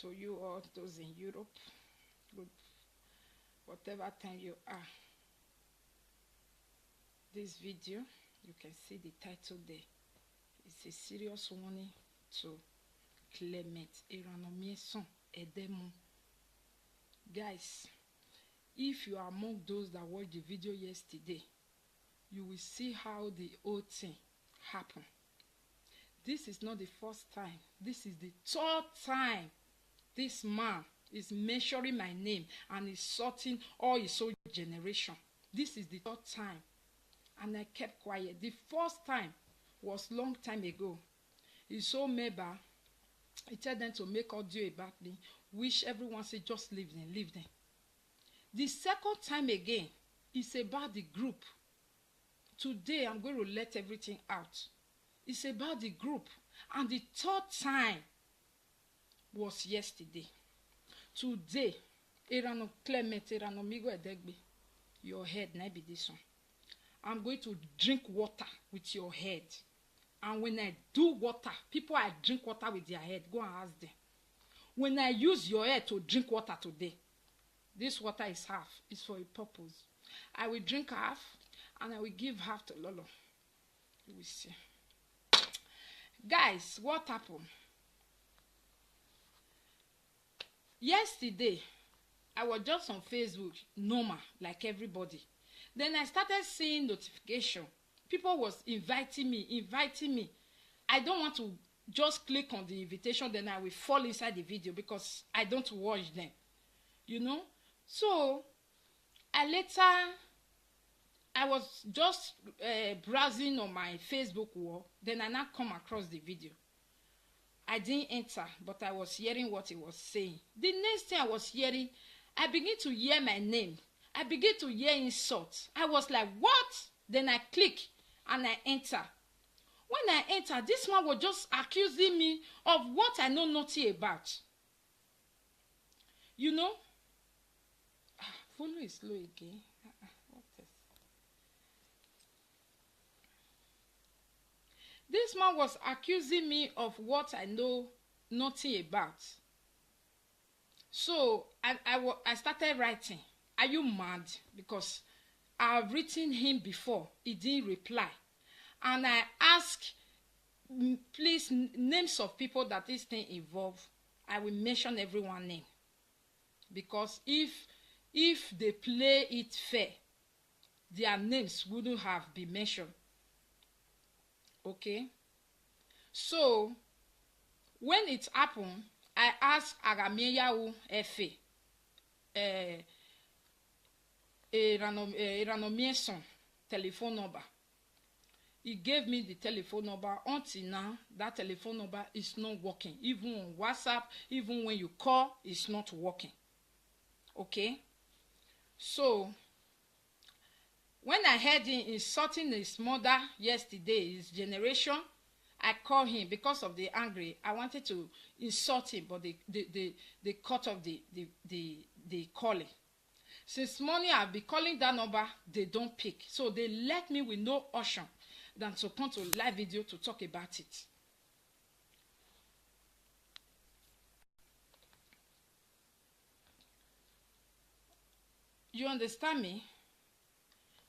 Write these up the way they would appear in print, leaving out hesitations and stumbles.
to you all those in Europe. Good, whatever time you are. This video, you can see the title there. It's a serious warning to Clement Eranomieson Edemo. Guys, if you are among those that watched the video yesterday, you will see how the whole thing happened. This is not the first time. This is the third time this man is mentioning my name and is sorting all his whole generation. This is the third time. And I kept quiet. The first time was long time ago. He saw Meba. He told them to make audio about me, which everyone said just leave them, leave them. The second time again, it's about the group. Today, I'm going to let everything out. It's about the group. And the third time was yesterday. Today, Erano Clement, Erano Migo Edegbe, your head, not be this one. I'm going to drink water with your head. And when I do water, people I drink water with their head, go and ask them. When I use your head to drink water today, this water is half. It's for a purpose. I will drink half, and I will give half to Lolo. You will see. Guys, what happened? Yesterday, I was just on Facebook, normal, like everybody. Then I started seeing notification. People was inviting me. I don't want to just click on the invitation, then I will fall inside the video because I don't watch them. You know? So, I was just browsing on my Facebook wall. Then I now come across the video. I didn't enter, but I was hearing what he was saying. The next thing I was hearing, I began to hear my name. I began to hear insults. I was like, what? Then I click and I enter. When I enter, this man was just accusing me of what I know nothing about. You know? Follow is slow again. What is? This man was accusing me of what I know nothing about. So I started writing. Are you mad? Because I've written him before. He didn't reply. And I asked, please, names of people that this thing involved. I will mention everyone's name. Because if they play it fair, their names wouldn't have been mentioned. Okay? So, when it happened, I asked Arameyahu Efe, Eranomieson telephone number. He gave me the telephone number. Until now, that telephone number is not working. Even on WhatsApp, even when you call, it's not working. Okay? So, when I heard him insulting his mother yesterday, his generation, I called him because of the angry. I wanted to insult him, but they cut off the calling. Since morning, I've been calling that number. They don't pick. So they left me with no option than to come to live video to talk about it. You understand me?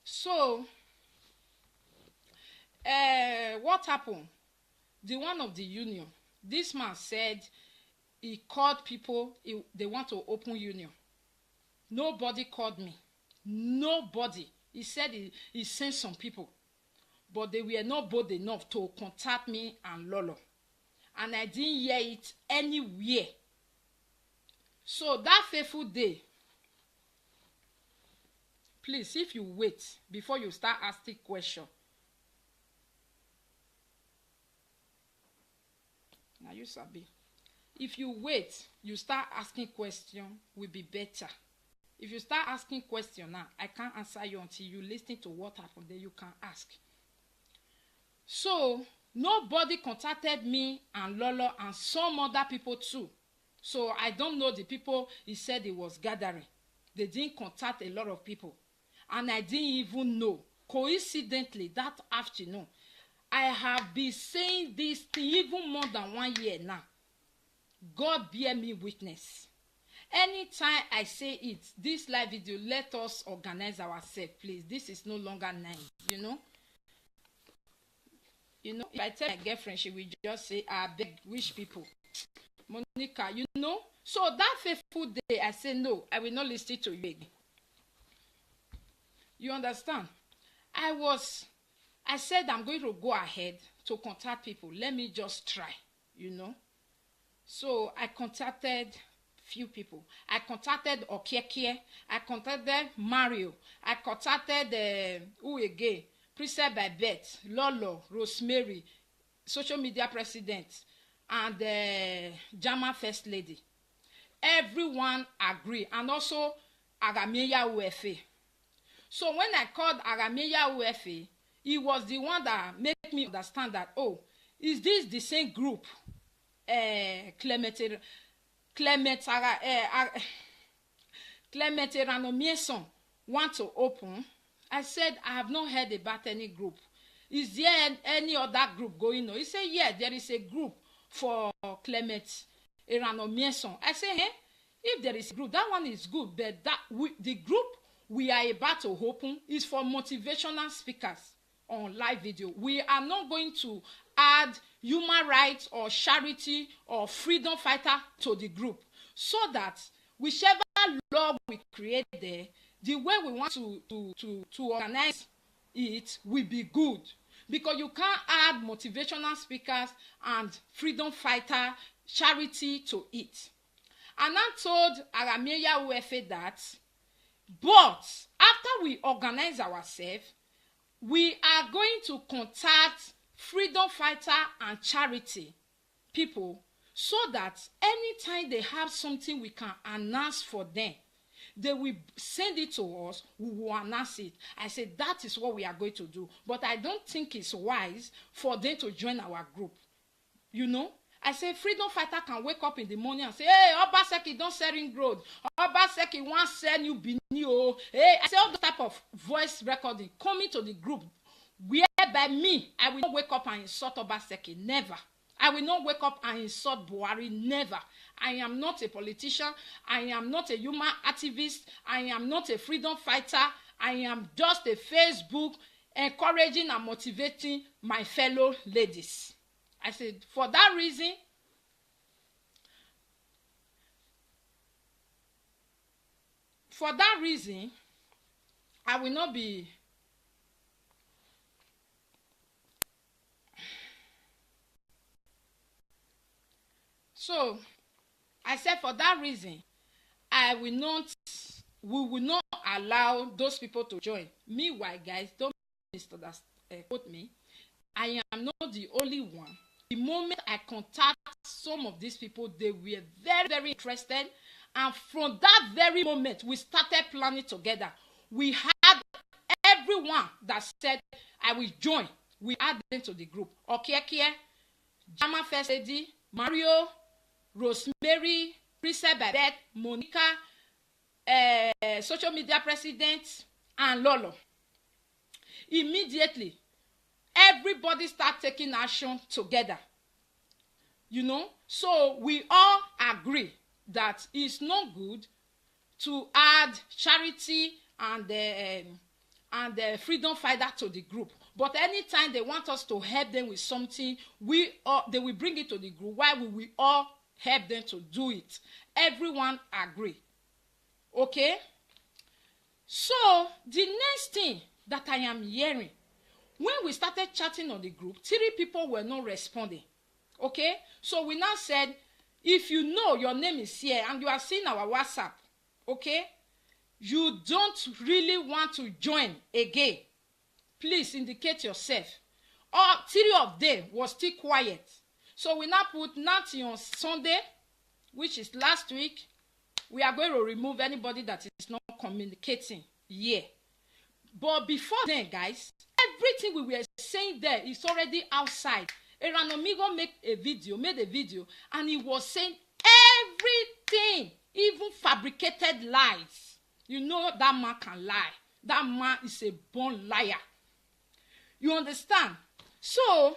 So, what happened? The one of the union, this man said he called people, they want to open union. Nobody called me. Nobody. He said he sent some people. But they were not bold enough to contact me and Lolo. And I didn't hear it anywhere. So that fateful day, please, if you wait before you start asking questions. Now you sabi. If you wait, you start asking questions, will be better. If you start asking questions now, I can't answer you until you listen to what happened. Then you can ask. So, nobody contacted me and Lolo and some other people too. So, I don't know the people he said he was gathering. They didn't contact a lot of people. And I didn't even know. Coincidentally, that afternoon, I have been saying this thing even more than 1 year now. God bear me witness. Anytime I say it, this live video, let us organize ourselves, please. This is no longer 9, you know. You know, if I tell my girlfriend, she will just say, I beg, which people? Monica, you know. So that faithful day, I say, no, I will not listen to you again. You understand? I said I'm going to go ahead to contact people. Let me just try, you know. So I contacted few people. I contacted Okiekie. I contacted Mario. I contacted who again? Princess Babette, Lolo, Rosemary, social media president, and Jama first lady. Everyone agree, and also Arameya UFA. So when I called Arameya UFA, he was the one that made me understand that, oh, is this the same group Clement Ranomieson want to open? I said, I have not heard about any group. Is there any other group going on? He said, yeah, there is a group for Clement Ranomieson. I said, hey, if there is a group, that one is good, but the group we are about to open is for motivational speakers on live video. We are not going to add human rights or charity or freedom fighter to the group, so that whichever law we create there, the way we want to organize it will be good, because you can't add motivational speakers and freedom fighter charity to it. And I told Arameya UFA that, but after we organize ourselves, we are going to contact freedom fighter and charity people, so that anytime they have something we can announce for them, they will send it to us, we will announce it. I said, that is what we are going to do. But I don't think it's wise for them to join our group. You know? I say freedom fighter can wake up in the morning and say, hey, Obaseki don't sell ring road. Obaseki wants sell you Binio. Hey, I say all the type of voice recording coming to the group, whereby me, I will not wake up and insult Obaseki. Never. I will not wake up and insult Buhari. Never. I am not a politician. I am not a human activist. I am not a freedom fighter. I am just a Facebook encouraging and motivating my fellow ladies. I said, for that reason, I will not be so I said, for that reason, we will not allow those people to join. Meanwhile, guys, don't quote me. I am not the only one. The moment I contact some of these people, they were very, very interested. And from that very moment, we started planning together. We had everyone that said, I will join. We add them to the group. Okiekie, Jama First Lady, Mario, Rosemary, Princess Babette, Monica, social media president, and Lolo. Immediately, everybody start taking action together. You know? So we all agree that it's not good to add charity and freedom fighter to the group. But anytime they want us to help them with something, they will bring it to the group. Why will we all help them to do it? Everyone agree. Okay? So the next thing that I am hearing, when we started chatting on the group, 3 people were not responding. Okay? So we now said, if you know your name is here and you are seeing our WhatsApp, okay, you don't really want to join again, please indicate yourself. All 3 of them was still quiet. So we now put Nancy on Sunday, which is last week. We are going to remove anybody that is not communicating here. But before then, guys, everything we were saying there is already outside. Eranomigo made a video, and he was saying everything, even fabricated lies. You know that man can lie. That man is a born liar. You understand? So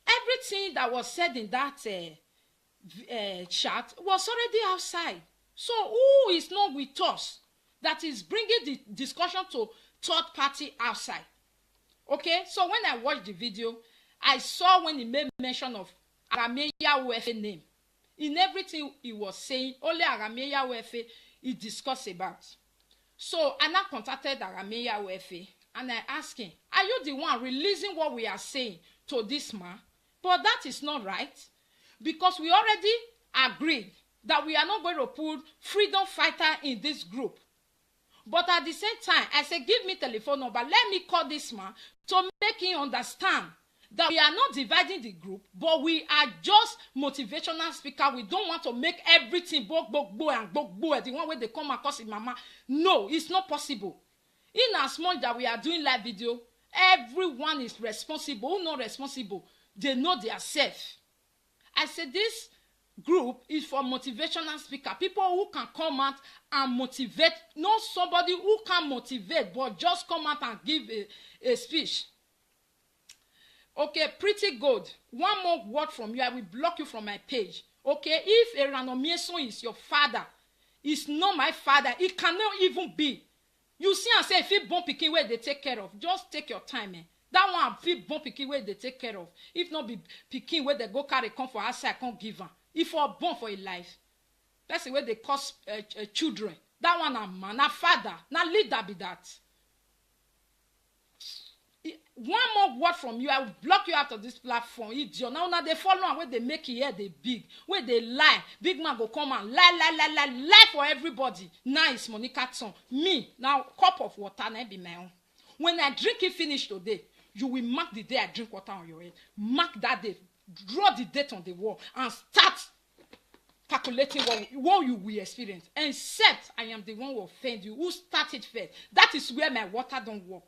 Everything that was said in that chat was already outside. So who is not with us that is bringing the discussion to third party outside? Okay, so when I watched the video, I saw when he made mention of Arameya Wefe name. In everything he was saying, only Arameya Wefe he discussed about. So I now contacted Arameya Wefe and I asked him, are you the one releasing what we are saying to this man? But that is not right, because we already agreed that we are not going to put freedom fighter in this group. But at the same time, I said, give me telephone number. Let me call this man to make him understand that we are not dividing the group, but we are just motivational speaker. We don't want to make everything bo and bo the one way they come across in mama. No, it's not possible. In as much that we are doing live video, everyone is responsible. Who not responsible? They know their self. I said this group is for motivational speaker, people who can come out and motivate, not somebody who can motivate but just come out and give a speech. Okay, pretty good. One more word from you, I will block you from my page. Okay, if Eranomieson is your father, it's not my father. It cannot even be. You see and say, if it born pikin where they take care of, just take your time, eh? That one fit born pikin where they take care of. If not be pikin where they go carry come for outside, can't give her. If for born for a life, that's the way they cause children. That one a man, a father, na leader be that. One more word from you, I will block you out of this platform. Idiot. Now they follow and where they make it here, they big. Where they lie, big man go come and lie for everybody. Now it's Monica turn. Me, now cup of water, now be my own. When I drink it finish today, you will mark the day I drink water on your head. Mark that day. Draw the date on the wall and start calculating what you will experience. Except I am the one who offend you, who started first. That is where my water don't work.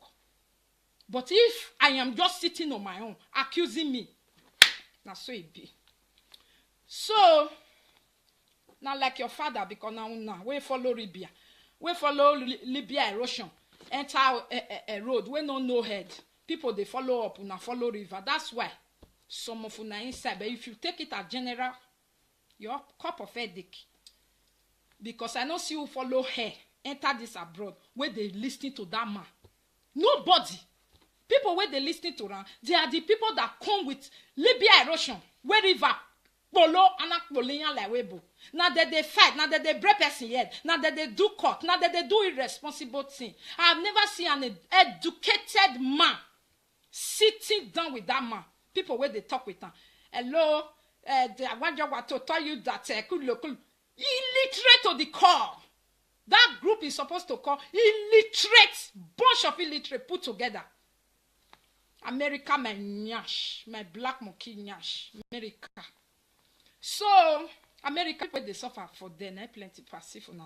But if I am just sitting on my own, accusing me, now so it be. So, now like your father, because now we follow Libya. We follow Libya erosion. Enter a road, we don't know head. People, they follow up, now follow river. That's why some of you are inside. But if you take it as general, your cup of headache. Because I don't see who follow her, enter this abroad, where they listening to that man. Nobody. People where they listening to them, they are the people that come with Libya erosion, where river, polo, anakpolian like webo. Now that they fight, now that they break person head, now that they do court, now that they do irresponsible thing. I have never seen an educated man sitting down with that man. People where they talk with them. Hello, I want to tell you that illiterate to the core. That group is supposed to call illiterate, bunch of illiterate put together. America, my nyash, my black monkey nyash, America. So, America, where they suffer for them, plenty passive, no.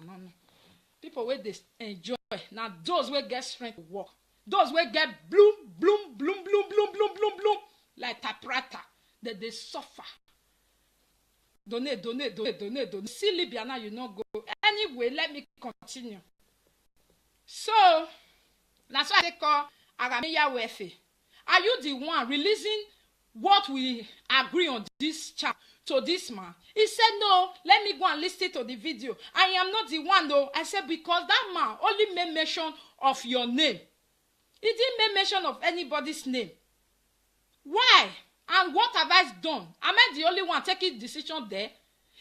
People where they enjoy, now those where get strength to work, those where get bloom, like typewriter, that they suffer. Donate. See Libya now, you not go. Anyway, let me continue. So, that's why they call Arameya Wefe. Are you the one releasing what we agree on this chat to this man? He said, no, let me go and listen to the video. I am not the one though. I said, because that man only made mention of your name. He didn't make mention of anybody's name. Why? And what have I done? Am I the only one taking decision there?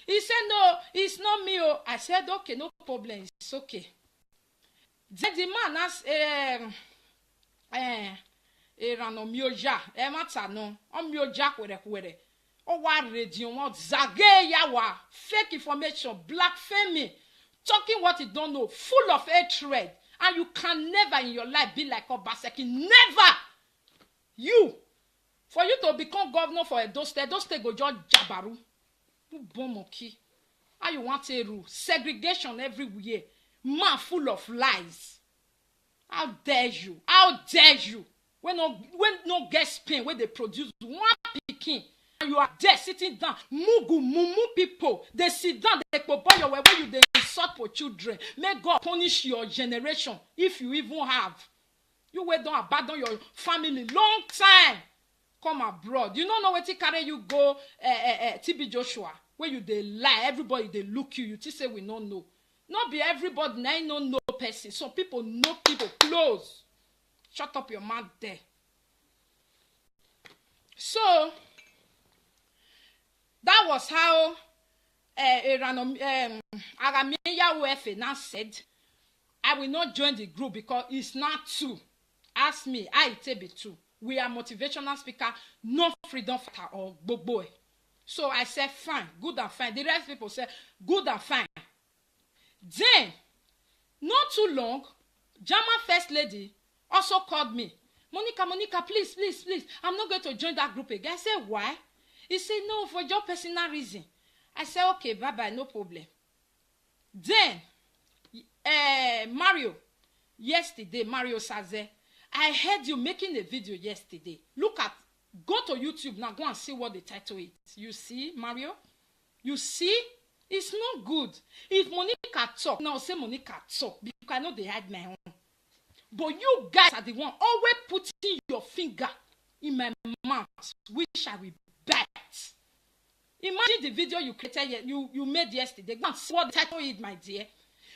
He said, no, it's not me. Oh. I said, okay, no problem. It's okay. Then the man asked, Eranomioja, Ematano, Omioja, where. Oh, what radio, what Zage Yawa, fake information, blasphemy, talking what you don't know, full of hatred. And you can never in your life be like Obaseki. Never! You! For you to become governor for Edo State go just jabaru. Who bomoki? How you want a rule? Segregation everywhere. Man full of lies. How dare you? How dare you? When no get pain, when they produce one pikin, and you are there sitting down, mumu people, they sit down, they go buy your way where you they insult for children. May God punish your generation if you even have. You will don't abandon your family long time. come abroad. You don't know what carry you go TB Joshua. Where you they lie, everybody they look you. You just say we don't know. Not be everybody now no know person. Some people know people close. Shut up your mouth there. So that was how Aramiya Uefe now said, I will not join the group because it's not true. Ask me, I take it true. We are motivational speaker, no freedom fighter or boy. So I said, fine, good and fine. The rest people said, good and fine. Then, not too long, German First Lady also called me. Monica, please, I'm not going to join that group again. I said, why? He said, no, for your personal reason. I said, okay, bye-bye, no problem. Then, Mario Saze, I heard you making a video yesterday. Go to YouTube now, go and see what the title is. You see, Mario? You see? It's not good. If Monica talk, now say Monica talk, because I know they hide my own. But you guys are the one always putting your finger in my mouth, which I will bite. Imagine the video you created, you made yesterday. Go and see what the title is, my dear.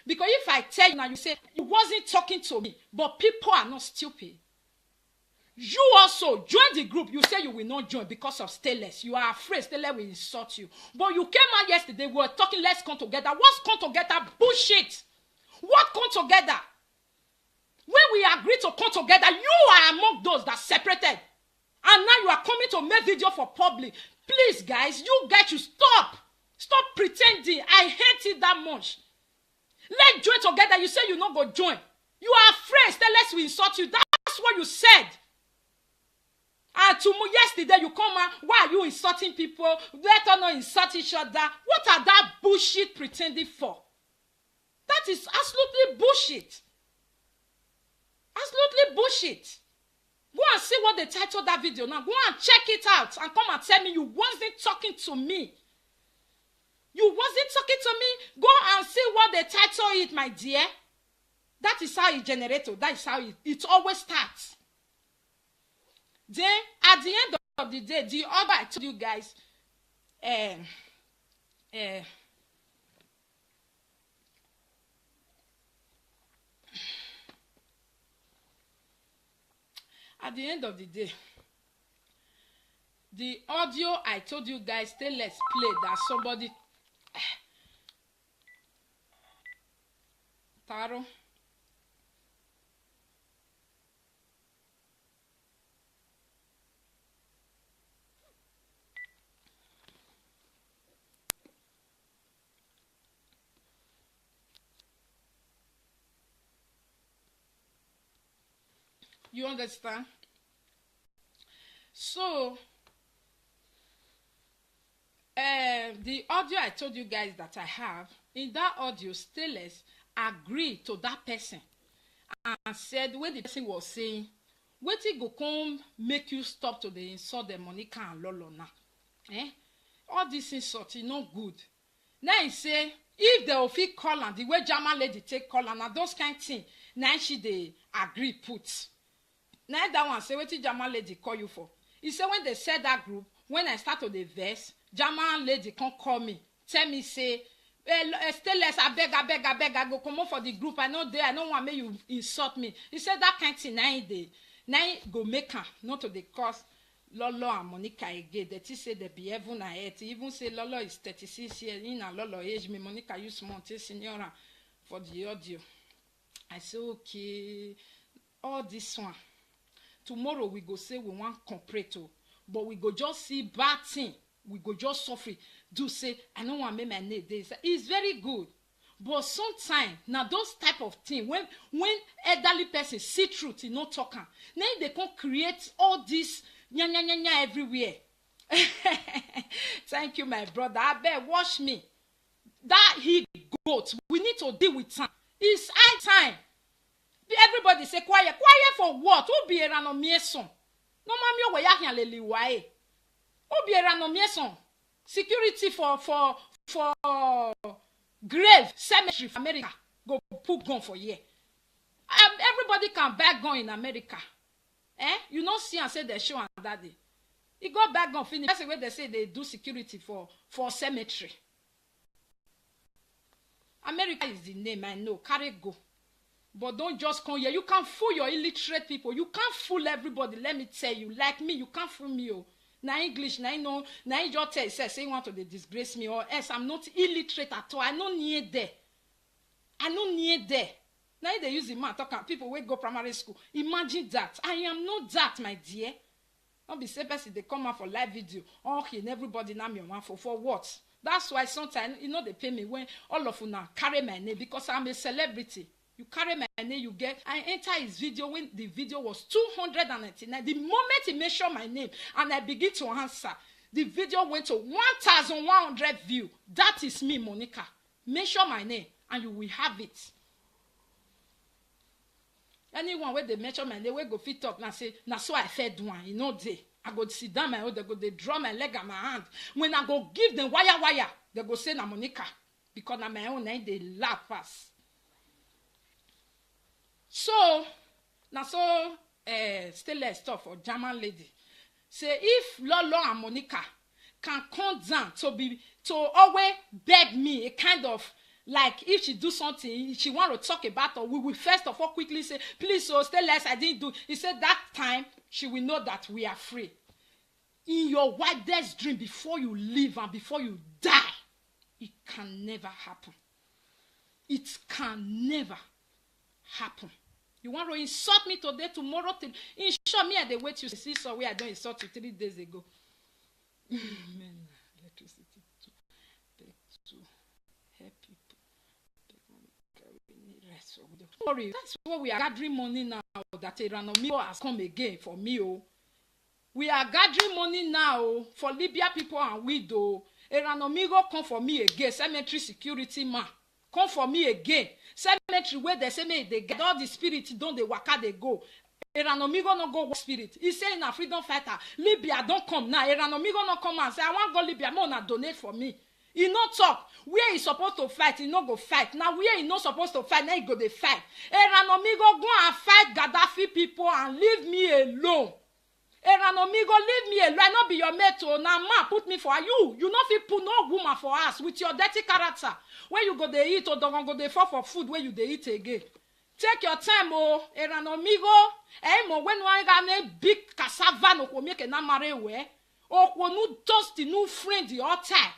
Because if I tell you now, you say, you wasn't talking to me, but people are not stupid. You also join the group. You say you will not join because of Stainless. You are afraid Stainless will insult you. But you came out yesterday, we were talking, let's come together. What's come together? Bullshit. What come together? When we agree to come together, you are among those that separated. And now you are coming to make video for public. Please, guys, you guys should stop. Stop pretending. I hate it that much. Let's join together. You say you not go join. You are afraid Stainless will insult you. That's what you said. And yesterday you come out, why are you insulting people? Let us not insult each other. What are that bullshit pretending for? That is absolutely bullshit. Absolutely bullshit. Go and see what they titled that video now. Go and check it out and come and tell me you wasn't talking to me. You wasn't talking to me. Go and see what they title it, my dear. That is how it generates. That is how it always starts. Then, at the end of the day, the other I told you guys, at the end of the day, the audio I told you guys, let's play that somebody, Taro. You understand? So, the audio I told you guys that I have, in that audio, Stainless agreed to that person and said, when the person was saying, wetin go come make you stop to the insult the Monica and Lolo now? All this insult is not good. Now he say, if they will fit call am, the way German lady take call am, na those kind thing, now she dey agree put. Now that one say, wetin German lady call you for? He said when they said that group, when I start to the verse, German lady come call me, tell me say, Stainless, I beg, I go come out for the group. I know there, I don't want make you insult me. He said that kind of thing, now go make her, not to the cause Lolo and Monica again. That he say they be heaven and earth. He even say Lolo is 36 years in a Lolo age. Me Monica use monte senior for the audio. I say okay, all this one. Tomorrow we go say we want completo, but we go just see bad thing. We go just suffer. Do say I don't want to make my name this. It's very good, but sometimes now those type of thing when elderly person see truth, you not talking. Then they can create all this nya everywhere. Thank you, my brother. I bet watch me. That he goat. We need to deal with time. It's high time. Everybody say quiet for what? Who be around on me son? No mami owe ya hian leli wae. Who be around on me son? Security for grave cemetery for America go put gun for year. Everybody can buy gun in America. You not see and say they show and that day. He go back on finish. That's the way they say they do security for cemetery. America is the name, I know. Carry go. But don't just come here. You can't fool your illiterate people. You can't fool everybody. Let me tell you. Like me, you can't fool me. Oh. Now English, now you know, now you just tell say you want to disgrace me or else I'm not illiterate at all. I no near there. I no near there. Now they use the man talking people will go primary school. Imagine that. I am not that, my dear. Don't be say person they come out for live video. Okay, and everybody now me one for what? That's why sometimes you know they pay me when all of you now carry my name because I'm a celebrity. You carry my name, you get. I enter his video when the video was 299. The moment he mentioned my name and I begin to answer, the video went to 1,100 views. That is me, Monica. Mention my name and you will have it. Anyone where they mention my name, we go fit up and say, "Na so I fed one." You know they. I go sit down my own, they go they draw my leg and my hand. When I go give them wire, they go say na Monica because na my own name they laugh fast. So, now so still less stuff for German lady. Say if Lolo and Monica can come down to always beg me a kind of like if she do something she want to talk about or we will first of all quickly say please so stay less I didn't do. He said that time she will know that we are free. In your wildest dream before you live and before you die, it can never happen. It can never happen. You want to insult me today, tomorrow, insult me at the way you see so where I don't insult you 3 days ago. Electricity to help people. Sorry, that's why we are gathering money now that Eranomigo has come again for me. Oh. We are gathering money now for Libya people and widow. Eranomigo come for me again, cemetery security man. Come for me again. Cemetery where they say me they get all the spirit don't they waka they go. Eranomigo no go spirit. He say in a freedom fighter, Libya don't come now. Eranomigo no come and say I want go Libya, more na donate for me. He no talk. Where he supposed to fight, he no go fight. Now where he not supposed to fight, now he go they fight. Eranomigo go and fight Gaddafi people and leave me alone. Eranomigo, leave me alone. I not be your mate. Now man put me for you. You not fit put no woman for us with your dirty character. When you go they eat or don't go they fall for food where you they eat again. Take your time, oh, Eranomigo. Mo when one got a big cassava no ko make na marry we. O ko no dusty no friend the all time.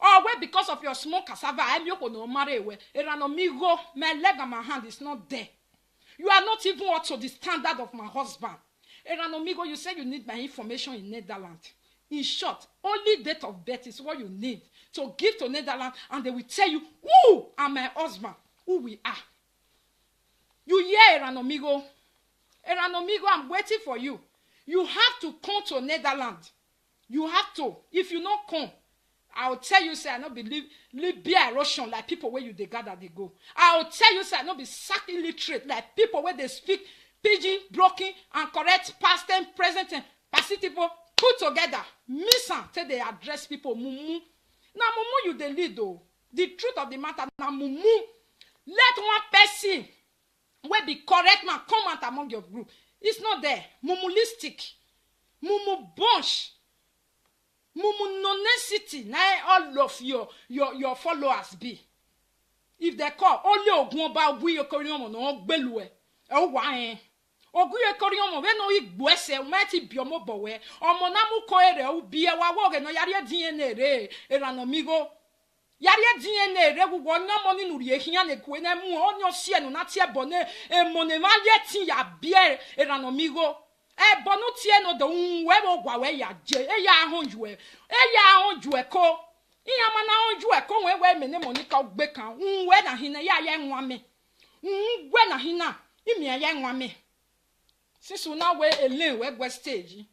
Oh, well, because of your small cassava, I'm your no marry we. Eranomigo, my leg and my hand is not there. You are not even up to the standard of my husband. Eranomigo, you say you need my information in Netherlands. In short, only date of birth is what you need to give to Netherlands, and they will tell you who are my husband, who we are. You hear, Eranomigo? Eranomigo, I'm waiting for you. You have to come to Netherlands. You have to. If you not come, I'll tell you, say, I not believe Libya Russian like people where you they gather they go. I'll tell you, say, I not be sack illiterate like people where they speak pidgin, broken, and correct past tense, present tense, participle put together. Miss am till they address people mumu. Now mumu you the lead though. The truth of the matter now mumu. Let one person where be correct man come out among your group. It's not there. Mumulistic, mumu bunch, mumu non-necessity. Now all of your followers be. If they call only ogunba we okoriyomo no gbelue. Oh why? Oguye koriomo we no igbo ese mati biomo bowe omo na mu ko ere ubi e wa wo no yare DNA re Eranomigo yare DNA re gugo no mo ni nuri ehia na ku na mu onyo sie no na tie bone emone ma ye ti ya bie Eranomigo e bonu tie no do we wo gwa we ya je e ya ahonju e ko iya ma na ahonju e ko we me ne Monica ogbe kan we na hina ya ye nwa me we na hina imi ya nwa me. Since we now we alone we go stage.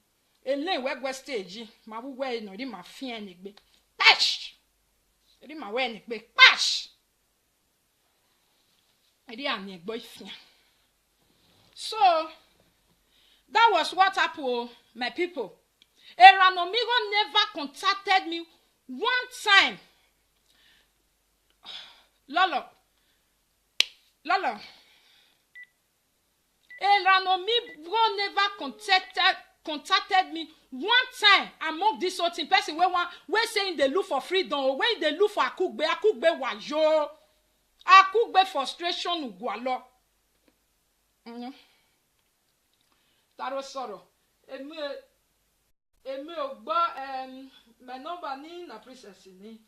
Alone we go stage. Ma bu we no ri ma fian ni gbe. Pash. Ri ma we ni gbe. Pash. Ri an ni gbo fian. So that was what happened, my people. Eranomigo never contacted me one time. Lolo. Eranomigo never contacted contacted me one time among this whole thing. Person we saying they look for freedom or when they look for akugbe wajo. Akugbe frustration ugwalo. Taro sọ̀rọ̀. Èmi ò gbọ́ my number ní na princess ni.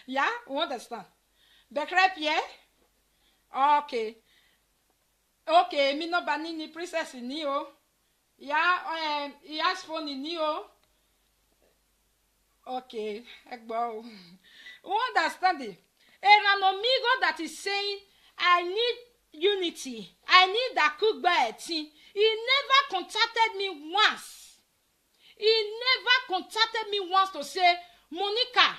Yeah, you understand? Bekrep yeah? Okay. Okay, mi number ni princess ni o. Yeah, he has phone ni o. Okay, egbo. You understand it? An amigo that is saying, I need unity. I need Akugbe Eti. He never contacted me once. He never contacted me once to say, Monica,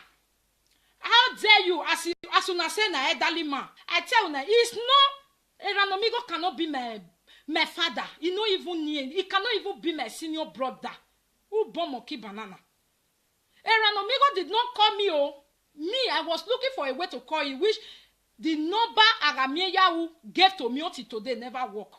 how dare you, as soon as say na elderly man. I tell you, it's not, an amigo cannot be my father. He not even near. He cannot even be my senior brother. Who born Monkey Banana? An amigo did not call me, oh. Me, I was looking for a way to call you, which the number Agamieyahu gave to me until today never work.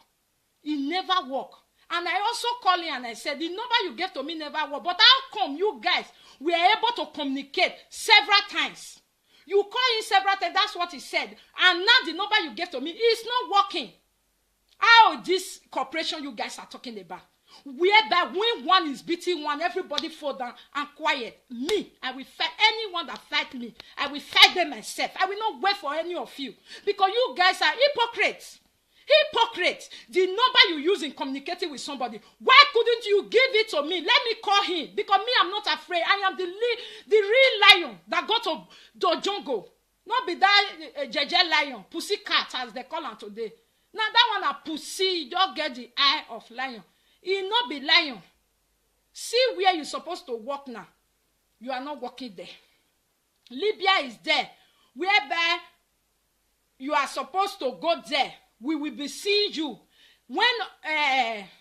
It never work. And I also called him and I said, the number you gave to me never work. But how come you guys were able to communicate several times? You call him several times, that's what he said. And now the number you gave to me is not working. How this cooperation you guys are talking about? Whereby when one is beating one, everybody fall down and quiet. Me, I will fight anyone that fight me. I will fight them myself. I will not wait for any of you. Because you guys are hypocrites. Hypocrites. The number you use in communicating with somebody, why couldn't you give it to me? Let me call him. Because me, I'm not afraid. I am the real lion that got to the jungle. Not be that JJ lion, pussy cat as they call him today. Now that one a pussy, you just get the eye of lion. He not be lion. See where you're supposed to walk now. You are not walking there. Libya is there. Whereby you are supposed to go there. We will be seeing you. When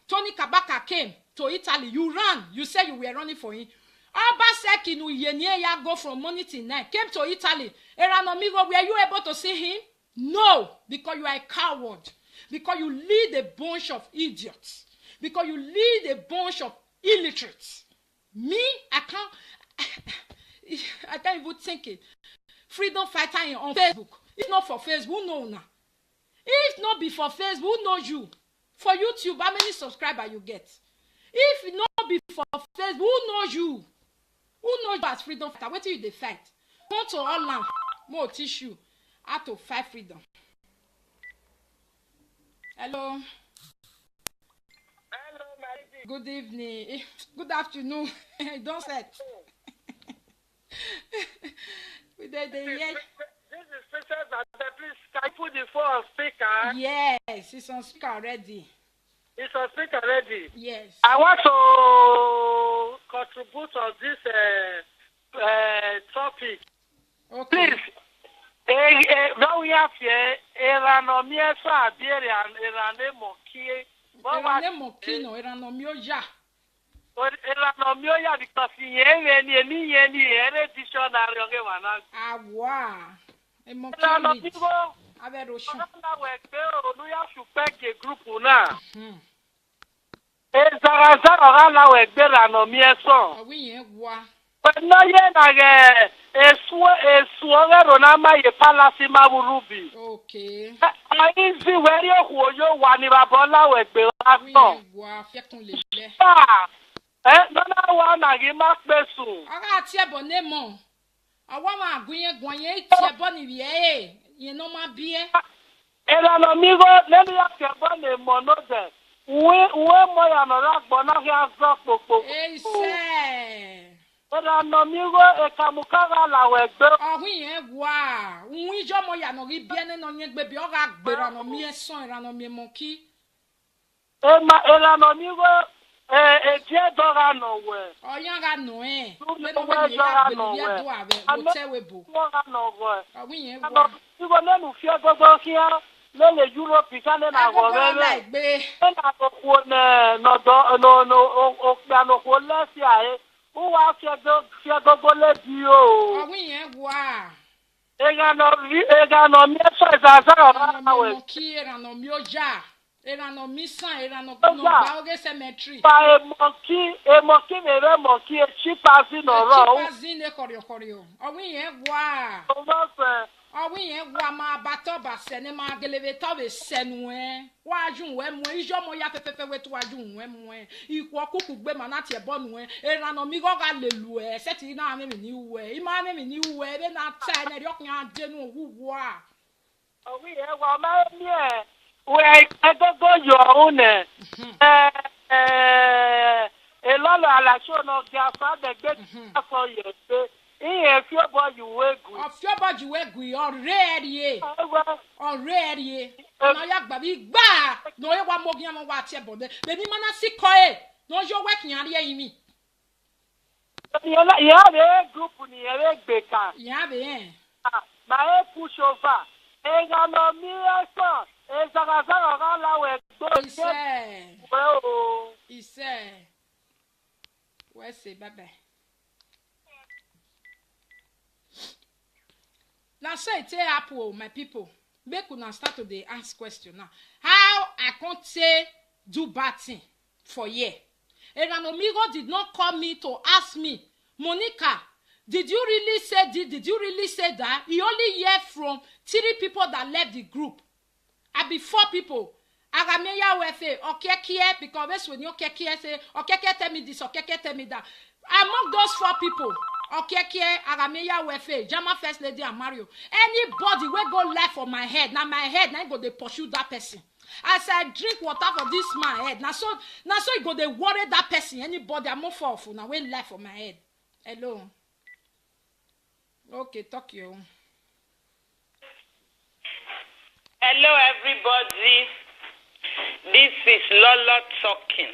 Tony Kabaka came to Italy, you ran. You said you were running for him. Obaseki no yenye go from morning till night. Came to Italy. Eranomigo, were you able to see him? No, because you are a coward. Because you lead a bunch of idiots. Because you lead a bunch of illiterates. Me, I can't even think it. Freedom fighter on Facebook. If not for Facebook, no now. If not be for Facebook, who knows you? For YouTube, how many subscribers you get? If not be for Facebook, who knows you? Who knows you as freedom fighter? What do you fight? Go to all now. More tissue. How to fight freedom. Hello. Hello, my lady. Good evening. Good afternoon. Don't say. This is Princess Ade. Please, can you put the phone on speaker? Yes, it's on speaker already. It's on speaker already. Yes. I want to contribute on this topic. Okay. Please, now we have here Eranomie so abere and Eranemo kie. Eranemo kino, Eranomio ya. Eranomio ya because ni ere dictionary onge wana. Awa. Eranomio Averosho. na wekpe onu ya supeke group na. Ezaraza ora na wekpe Eranomie so. Awi yen wa. No ye na ge esuore ronama ye palasi maburubi. Okay. Aizi weri ohuoyo wa ni babola wekpe ato. Wa fiekun lele. Nona wa na gi makpesu. Aga ti ebo nemo. Awa ma agunye gwanye ti ebo ni wie yen no ma bie. Eranomigo leni ya ke bo ne monode. We mo ya no ra gbo na ya zo popo. Ese. Eranomigo ekamukaga la wegbe. Ohun yen wa. Ohun ijo mo ya no ri bie ne no yen gbe bi o ga gbera no mi eson Eranomie monkey. Eranomigo etie dora no we. Oyan ga no e. Le no we we dora ya no we. do ave, o tewe bo. Dora no we. Ohun yen Ano wa. igo le nu fie gogo kia le Europe ka le na go Agogo re. like be. Na go ko ne no do no o pia no ko le si ae. Who wa fie gogo le bi o. Ohun yen wa. Ega no mi so za ora na we. Eranomie Eranomie ya. Era no mission, era no baoge cemetery. Pa e monkey mere monkey e chimpanzee no ro. Chimpanzee ne korio. Owi yen gwa. O ma fe. Owi yen gwa ma bato ba se ne ma geleve to be senu Wa ajun we mu ijo mo ya fefefe we to ajun we mu Ikwo kuku gbe ma na tie bonu era no mi go ga lelu se ti na me ni we. Ima me ni we be na ta na ri okun ade nu wuwo a. Owi yen gwa ma mi we go your own a lot of alaso no gafa de gbe for you say if your body we good of your body we good already na ya gba bi gba no ye wa mogian mo wa tie bode be ni mana siko no yo work yan re yin mi ya be group ni e gbe kan ya be ma e push over e ga no mi eso Ezagazaga la we go. He said, where's it, baby? Now say it apple, my people. Make una start to dey ask question now. How I can't say do bad thing for year? And an amigo did not call me to ask me, Monica, did you really say this? Did you really say that? He only heard from 3 people that left the group. I be 4 people. Agameya wefe okekie because when you okekie say okekie tell me this, okekie tell me that. Among those 4 people, okekie agameya wefe Jama First Lady and Mario. Anybody wey go left for my head, now my head now go dey pursue that person. As I drink water for this my head, now so you go dey worry that person. Anybody I'm more for now wey left for my head. Hello. Okay, talk you. Hello, everybody. This is Lolo talking,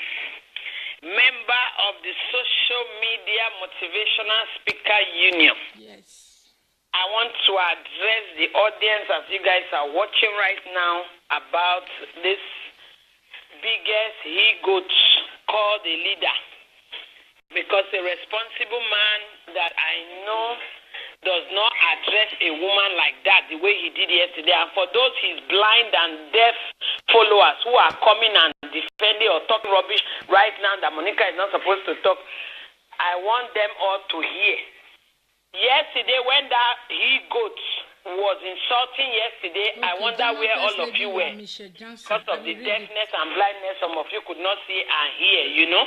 member of the Social Media Motivational Speaker Union. Yes. I want to address the audience as you guys are watching right now about this biggest he-goat called a leader. Because a responsible man that I know does not address a woman like that the way he did yesterday. And for those his blind and deaf followers who are coming and defending or talking rubbish right now that Monica is not supposed to talk, I want them all to hear. Yesterday when that he-goat was insulting yesterday, okay, I wonder where all of you were. Because of the deafness and blindness, some of you could not see and hear, you know.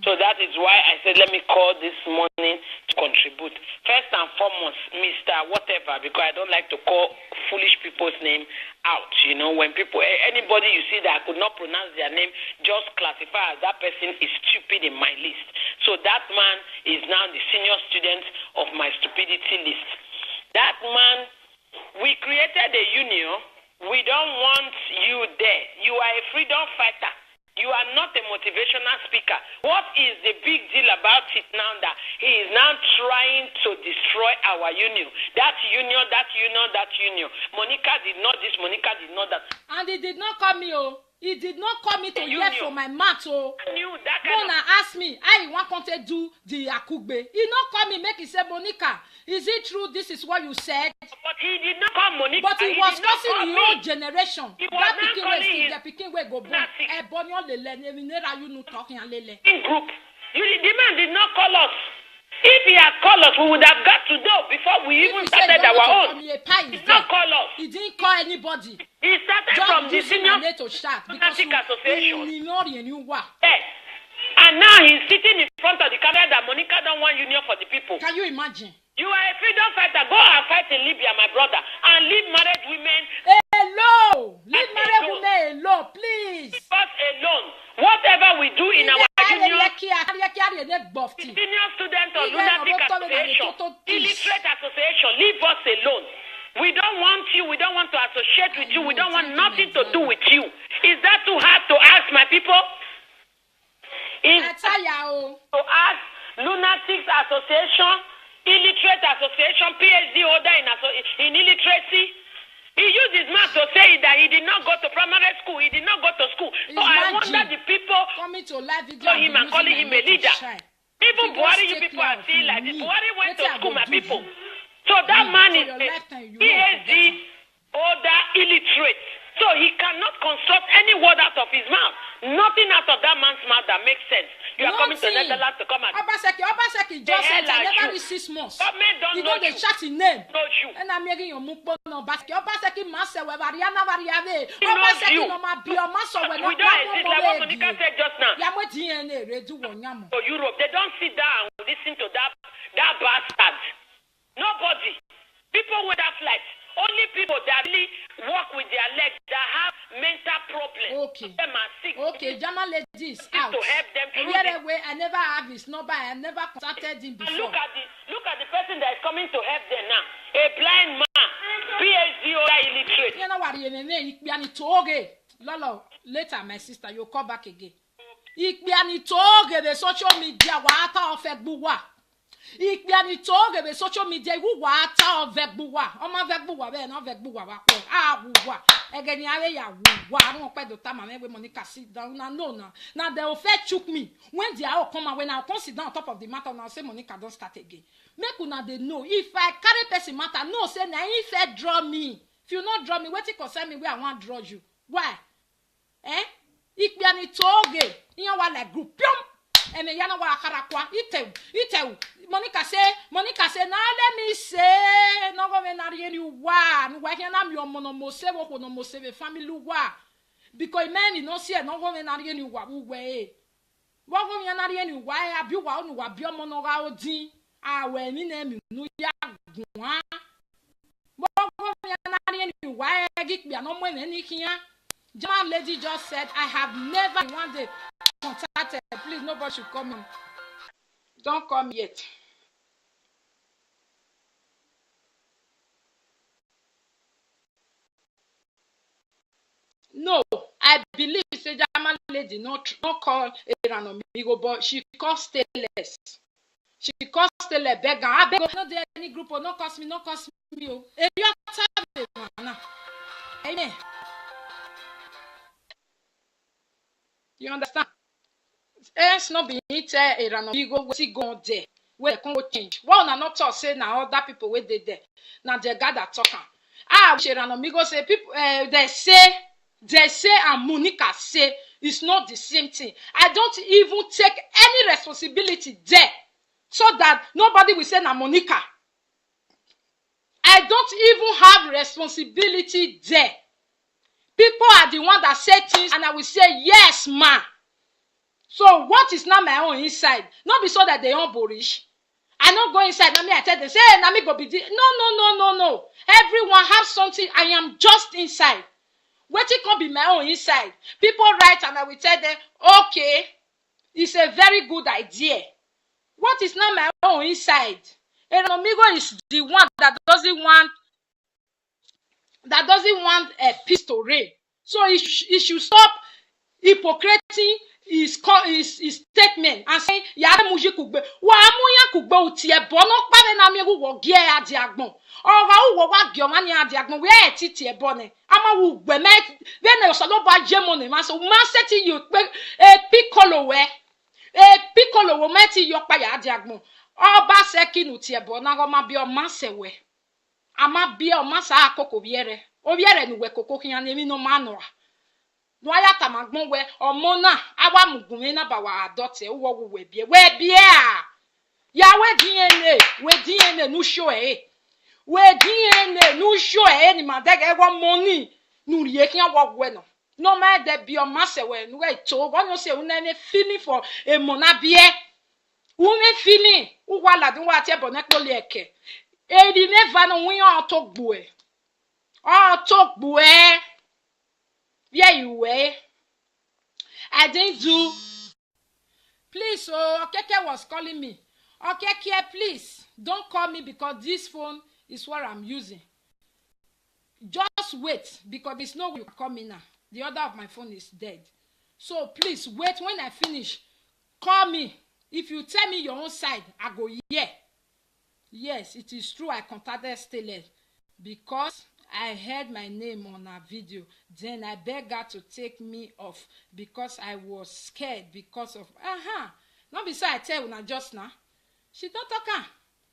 So that is why I said, let me call this morning to contribute. First and foremost, Mr. Whatever, because I don't like to call foolish people's name out, you know. When people, anybody you see that I could not pronounce their name, just classify as that person is stupid in my list. So that man is now the senior student of my stupidity list. That man, we created a union. We don't want you there. You are a freedom fighter. You are not a motivational speaker. What is the big deal about it now that he is now trying to destroy our union? That union. Monica did not this, Monica did not that. And he did not call me, oh. He did not call me to hear from my mouth, oh. Mona asked me, how you want to do the Akugbe? He not call me, make he say, Monica, is it true this is what you said? But he did not call Monica. But he was causing the whole generation. That picking way still, the picking way go born. Ebonyo lele, neminera you no talking and lele. In group, the man did not call us. If he had called us, we would have got to know before we even started our own. He did not call us. He didn't call anybody. He started just from the senior Association. Yes. And now he's sitting in front of the camera that Monica don't want union for the people. Can you imagine? You are a freedom fighter. Go and fight in Libya, my brother. And leave married women. Hello. Leave married women alone, please. Leave us alone. Whatever we do in our union, senior student or lunatic association, illiterate association, leave us alone. We don't want you. We don't want to associate with you. We don't want nothing to do with you. Is that too hard to ask, my people? Is to ask lunatics association, illiterate association, PhD holder in illiteracy? He used his mouth to say that he did not go to primary school. He did not go to school. So I wonder the people coming to live video him and calling him a leader. Even Buhari, you people are still like this. Buhari went to school, my people. So that man is a PhD holder illiterate. So he cannot construct any word out of his mouth. Nothing out of that man's mouth that makes sense. You are coming to Netherlands to come and Obaseki just said I never reached 6 months. You know they chat in name. And I'm making your mukbo no basket. Obaseki massa we variana variave. Obaseki no ma bio maso we no. We don't exist like what Monica said just now. Yamo DNA redu wonyamo. For Europe, they don't sit down and listen to that bastard. Nobody. People with that flight. Only people that really work with their legs that have mental problems. Okay. Them are sick. Okay, German ladies out. To help them through way I never have his number. I never contacted him before. And look at the person that is coming to help them now. A blind man, PhD or illiterate. You know what? Lolo, later my sister, you'll come back again. The social media wata ofegbuwa. Ikbiani toge be social media wu wata ofegbuwa. Oma vegbuwa be no vegbuwa wa ko. Ah wuwa. Egeni are ya wuwa. No pe do time me we Monica sit down na no na. Now they will first choke me. When they are come and when I come sit down on top of the matter now say Monica don't start again. Make una they know if I carry person matter no say na if I draw me. If you not draw me, wetin concern me where I want draw you. Why? Ikbiani toge. Iyan wa like group. Pium. Eme yana wa akarakwa. Itew. Monica say, now let me say, no go na rieni wa. No wa hiana mi omo no mo se wo ko no mo se be family wa. Because men no see no go na rieni wa wo we. Wo go na rieni wa ya bi wa no wa bi omo no ga odin. Awe mi na mi nu ya gun. Wo go na rieni wa ya gikbia no mo ni kian. German lady just said, I have never in one day contacted. Please, nobody should come in. Don't come yet. No, I believe say German lady not call Iranomigo, but she calls stainless. She calls stainless beggar. I beg not there any group or no cost me. Oh, amen. You understand? It's not being it Iranomigo we go there. Where can go change? Well, not talk say now other people where they there. Now they gather talking. Iranomigo say people they say and Monica say it's not the same thing. I don't even take any responsibility there so that nobody will say na Monica. I don't even have responsibility there. People are the one that say things and I will say yes, ma. So what is not my own inside? Not be so that they don't boorish. I not go inside. Now me I tell them say hey, now me go be no. Everyone have something. I am just inside. Wetin can be my own inside. People write and I will tell them, okay, it's a very good idea. What is not my own inside? Iranomigo is the one that doesn't want a peace to reign. So he should stop hypocriting his statement and saying yare muji kugbe wa amuya kugbe uti e bono pare na mi wo gie adi agbon ora wo wa gie ma ni adi agbon we e titi e bone ama wu gbe me then e so lo ba je money ma so ma seti you pe e piccolo wo meti yo pa ya adi agbon oba sekinu ti e bona go ma bi o ma sewe ama bi o ma sa akoko biere obiere nu we koko kian emi no ma nora Nwaya tamagbon we omona awa mugunme na ba wa adote wo we bie a ya we DNA nu show we DNA nu show ni madege wo money nu rie kian wo we no ma de bi o ma se we nu e to bo no se una ne feeling for e mona bie une feeling u wa ladun wa te bo na pole eke e di never no wi on to gbo e yeah, you were. I didn't do. Please, Okeke was calling me. Okeke, please don't call me because this phone is what I'm using. Just wait because there's no way you can call me now. The other of my phone is dead. So please wait. When I finish, call me. If you tell me your own side, I go yeah. Yes, it is true. I contacted Stella because I heard my name on a video. Then I begged her to take me off because I was scared because of Not beside I tell una just now. She don't talk.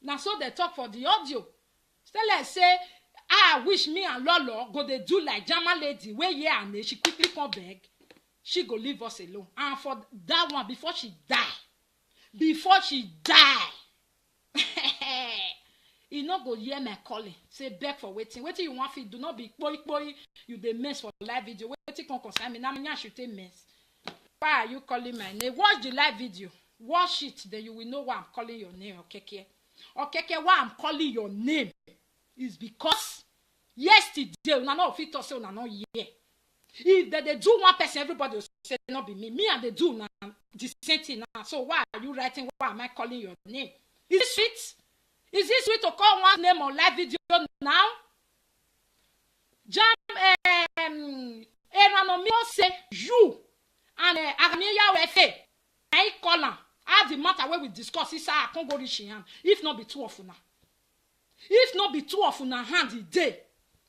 Now so they talk for the audio. Stella say I wish me and Lolo go they do like Jama lady where yeah and she quickly come back. She go leave us alone. And for that one, before she die, he no go hear my calling. Say beg for waiting. Waiting you want to do not be boy. You the mess for live video. Waiting can concern me. Now me should take mess. Why are you calling my name? Watch the live video. Watch it. Then you will know why I'm calling your name. Okay. Why I'm calling your name is because yesterday una no fit talk say una no hear. If they do one person, everybody will say not be me. Me and they do now the same thing now. So why are you writing? Why am I calling your name? Is it sweet? Is it sweet to call one name on live video now? Jam Eranomio say you and Agamiya Wefe. I call her. As the matter where we discuss is I can't go reach him. If not be two of una. If not be two of una hand the day.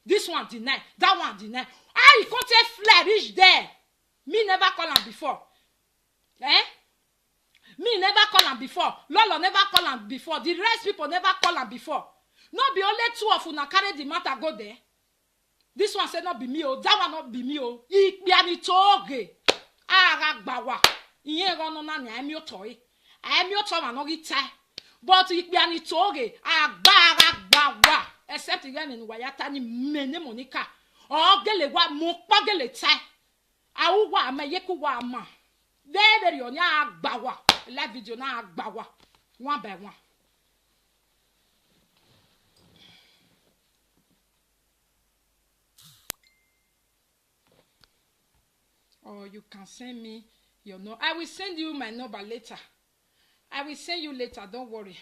This one deny, that one deny. I can't take fly reach there. Me never call him before. Me never call him before. Lolo never call him before. The rest people never call him before. Not be only two of una carry the matter go there. This one said not be me oh. That one not be me oh. Ikbiani toge. Aragbawa. Iye rono na ni I'm your toy. I'm your toy and not tie. But ikbiani toge. Aragbawa. Except again in Wayata ni mene Monica. Oh, gele wa mokpa gele tai. Awu wa ma yeku wa ma. Very on ya agbawa. Live video na agbawa. One by one. Or you can send me your number. I will send you my number later. I will send you later, don't worry.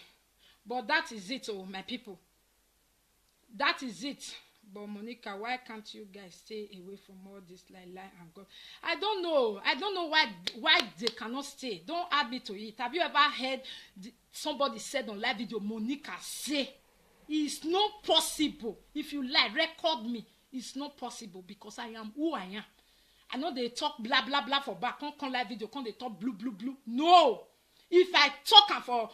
But that is it, oh, my people. That is it. But Monica, why can't you guys stay away from all this lie and God? I don't know. I don't know why they cannot stay. Don't add me to it. Have you ever heard somebody said on live video, Monica say, it's not possible. If you lie, record me. It's not possible because I am who I am. I know they talk blah blah blah for back. Can't live video. Can't they talk blue blue blue? No. If I talk for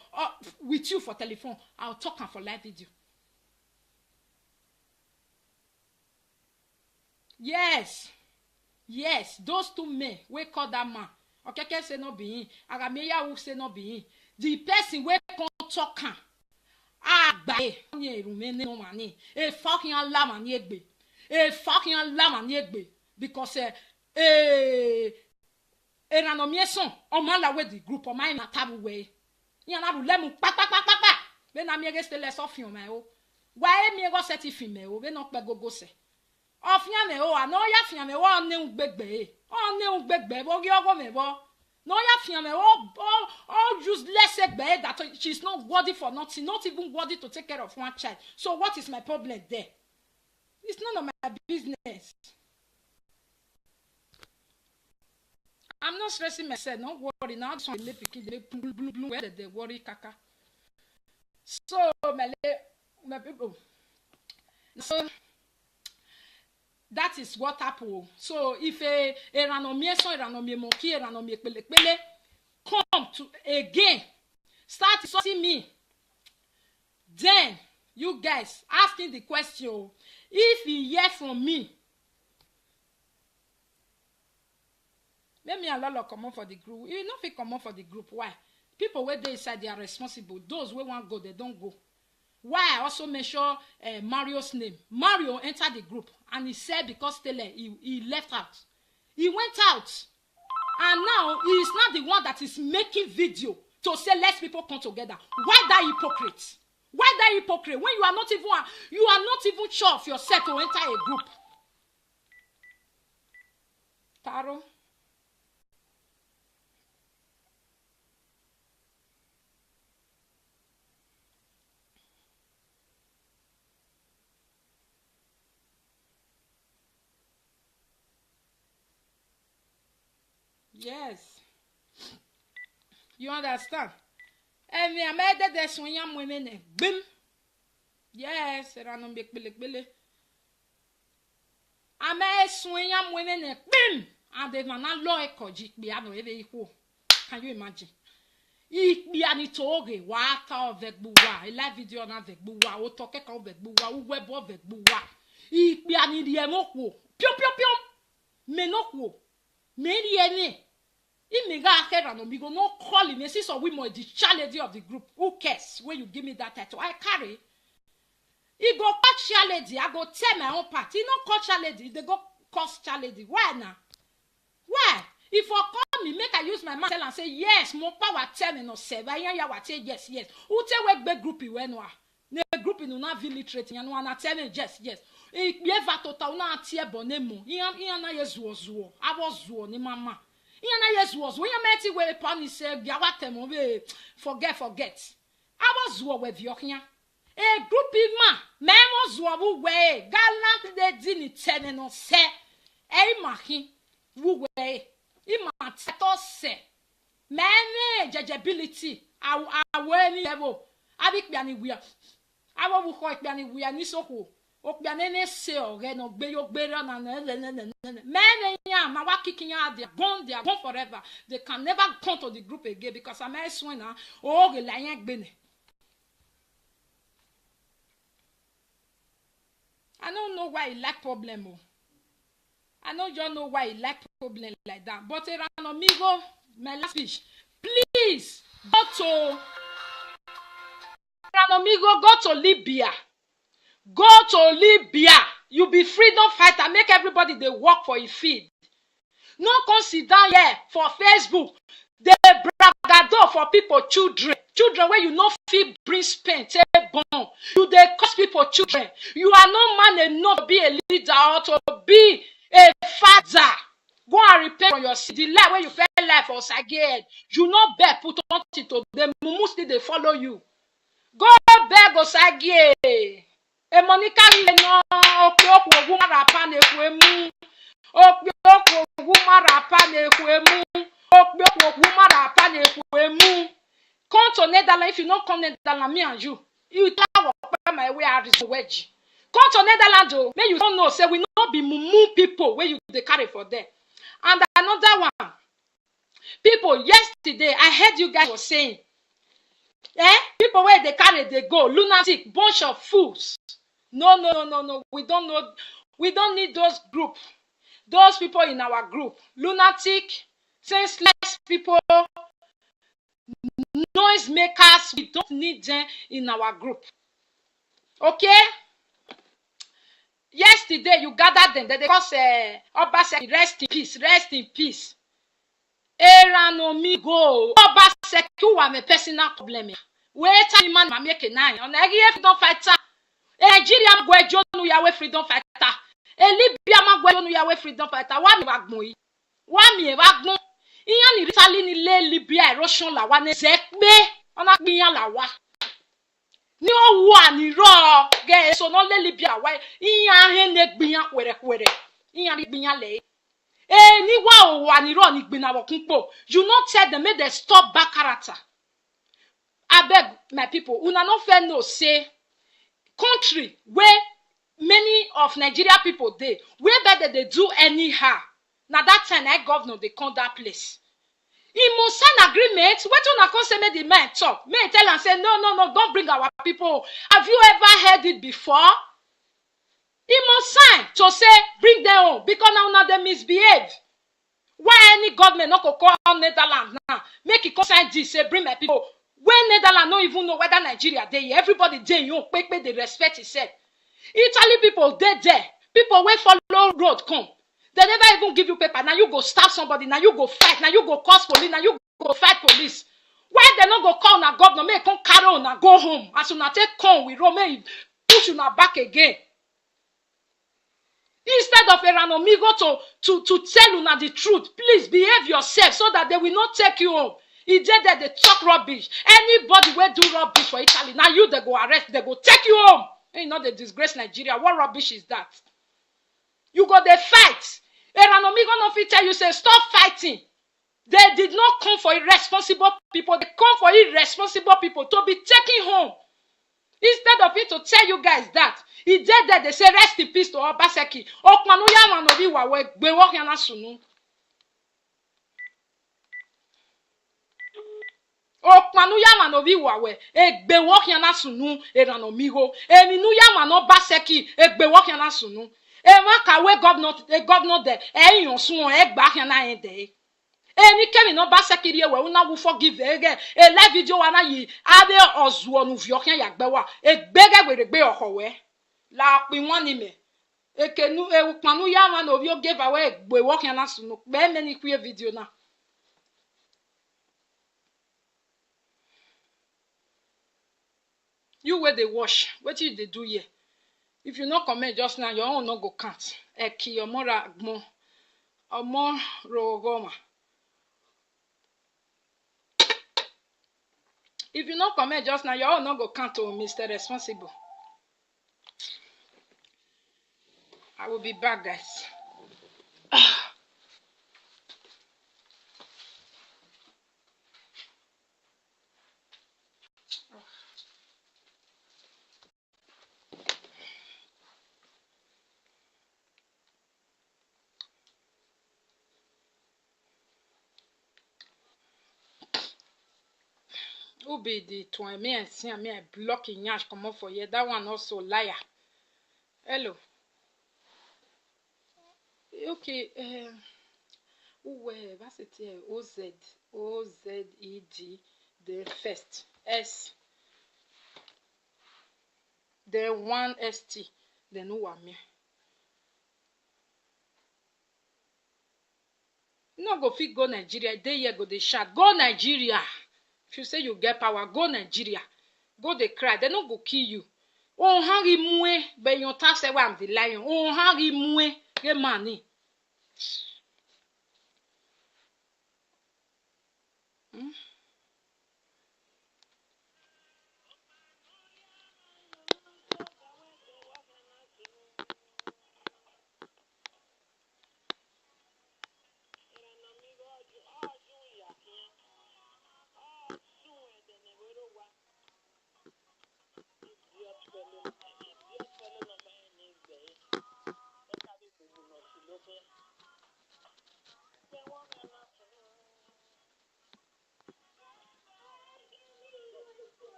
with you for telephone, I'll talk for live video. Yes, those two men we call that man. Okay, can say no be him. Agameya will say no be him. The person we can talk can. Agbaye ni erumene no mani. E fucking Allah mani egbe. E fucking Allah mani egbe because eranomieson o man la we the group o man na tabu we. Yan na lu lemu pa. Be na mi egeste le so fion me o. Wa e mi ego set fi me o. Be no pe gogo se. Ofia me o ano ya fia me wo ne ungbegbe bo gi ogo me bo no ya fia me o useless egbe that she's not worthy for nothing, not even worthy to take care of one child. So what is my problem there? It's none of my business. I'm not stressing myself, don't worry. Now this one they blue where they worry kaka. So my people, so that is what happened. So if eranomie monkey, eranomie pele come to again, start to see me, then you guys asking the question, if he hear from me, let me allow come on for the group. You know if he come on for the group, why? People where they inside they are responsible. Those who want go, they don't go. Why I also mention Mario's name. Mario entered the group and he said because Taylor he left out. He went out. And now he is not the one that is making video to say let people come together. Why that hypocrite? Why that hypocrite? When you are not even sure of yourself to enter a group. Taro. Yes. You understand? And I made that swing women. Bim. Yes, I don't make bele. I made swing women. Bim. And they man law a koji piano every who. Can you imagine? Ikbiani toge wata avec buwa. La vidéo na avec buwa. O toke ka avec buwa. Ou webo avec buwa. Ikbiani diemoko. Pion pion pion. Menokwo. Meriene. Imega akera no migo no call him. See so we more the challenge of the group. Who cares when you give me that title? I carry. He go catch challenge. I go tell my own part. He no call challenge. They go cause challenge. Why now? Why? If I call me, make I use my mouth and say yes, more power tell me no say. Why ya wa say yes, yes. Who tell we big group we no? Ne group no na village ya no na tell me yes, yes. E bieva total na tie bonemo. Iyan na yezuo zuo. Abo zuo ni mama. Iyan na yezuo zuo. Iyan meti we pani say bia watemo we forget. Abo zuo we viokia. E group ma memo zuo bu we gallant de dini tene no se. E makin wu we. Ima teto se. Mene judgeability awe ni level. Abik bia ni wia. Abo bu ko bia ni wia ni soko. Okbianene se ore no gbe yo gbe na men ya ma wa kicking ya they are gone forever. They can never come to the group again because I'm a swinner or the lion gbene. I don't know why he like problem. I don't just know why he like problem like that. But amigo, my last speech. Please go to Libya. Go to Libya. You be freedom fighter. Make everybody they work for your feed. No come sit down here for Facebook. They bragado for people, children where you no fit bring spend, take born. You they cost people children. You are no man enough to be a leader or to be a father. Go and repent from your sin. The life where you fell life or again. You not beg put on it to them. Mostly they follow you. Go beg Osage. E Monica no okwo ogu marapa na ekwemu. Okwo ogu marapa na ekwemu. Okwo ogu marapa na ekwemu. Come to Netherlands. If you don't come Netherlands, me and you travel my way out is wedge. Come to Netherlands, oh, may you don't know. Say we not be mumu people where you they carry for them. And another one, people. Yesterday I heard you guys were saying, people where they carry they go lunatic bunch of fools. No. We don't know. We don't need those group. Those people in our group. Lunatic, senseless people, noise makers. We don't need them in our group. Okay? Yesterday you gathered them. They cause Obaseki, rest in peace. Eranomigo. Obaseki wa me personal problem. Wait time man ma make nine. On every don't fight. Nigeria gwejo nu yawe freedom fighter. Libya ma gwejo nu yawe freedom fighter. Wa mi wagbon yi. Wa mi wagbon. Iyan ni Italy ni le Libya erosion la wa ne sekpe. Ona gbiyan la wa. Ni o wa ni ro ge so no le Libya wa. Iyan he ne gbiyan kwere. Iyan ri gbiyan le. Ni wa ni ro ni gbina wo kunpo. You not tell them make they stop bad character. I beg my people, una no fair no say country where many of Nigeria people they where better they do anyhow. Now that time I governor they come that place. He must sign agreement. What you not say me the man talk? May tell and say no, don't bring our people. Have you ever heard it before? He must sign to say bring them home because now they misbehave. Why any government not go call Netherlands now? Make it sign this say bring my people. When Netherlands don't even know whether Nigeria they everybody they you they respect itself. Italy people they there. People wait follow road come. They never even give you paper. Now you go stab somebody. Now you go fight. Now you go cause police. Now you go fight police. Why they not go call na governor? May come carry on and go home. As soon as take come we roll may push you now back again. Instead of Eranomigo to tell you now the truth, please behave yourself so that they will not take you home. He did that they talk rubbish. Anybody will do rubbish for Italy. Now you they go arrest, they go take you home. You know they disgrace Nigeria. What rubbish is that? You go they fight. Eranomigo no fit tell you say stop fighting. They did not come for irresponsible people. They come for irresponsible people to be taken home. Instead of it to tell you guys that he did that they say rest in peace to Obaseki. Okmanuya manobi wa we gbewo yana sunu. O panu ya ma no bi wawe egbe wo kian na sunu erano migo emi nu ya ma no baseki egbe wo kian na sunu e ma kawe governor de e yon sun e gba kian na en de eni kemi no baseki ri ewe una wu forgive ege e live video wa na yi ade ozu onu vio kian ya gbe wa egbe ge were gbe okowe la pin won ni me ekenu e panu ya ma no bi o give away egbe wo kian na sunu be me ni ku video na. You where they wash, what you they do here? If you not comment just now, your own no go count. Eki your mora mo, omo rogoma. If you not comment just now, your own no go count to Mr. Responsible. I will be back, guys. Who be the twin? Me and see me I block in yash come up for you. That one also liar. Hello. Okay. What's it here? OZED. Then first S. Then 1 ST. Then who am I? No go fit go Nigeria. They here go they shout. Go Nigeria. If you say you get power, go Nigeria. Go they cry. They no go kill you. On hang mwe. But you talk say I'm the lion. On hang mwe. Get money.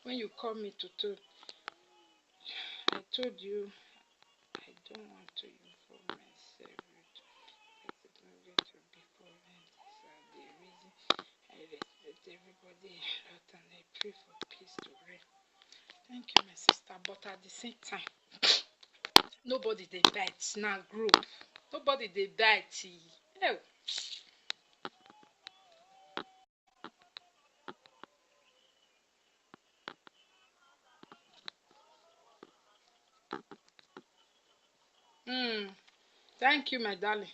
When you call me to talk, I told you I don't want to inform myself. It's not going to be problem. These are the reason I respect everybody out and I pray for peace to reign. Thank you, my sister. But at the same time, nobody they bite now group. Nobody they bite. Oh. Thank you, my darling.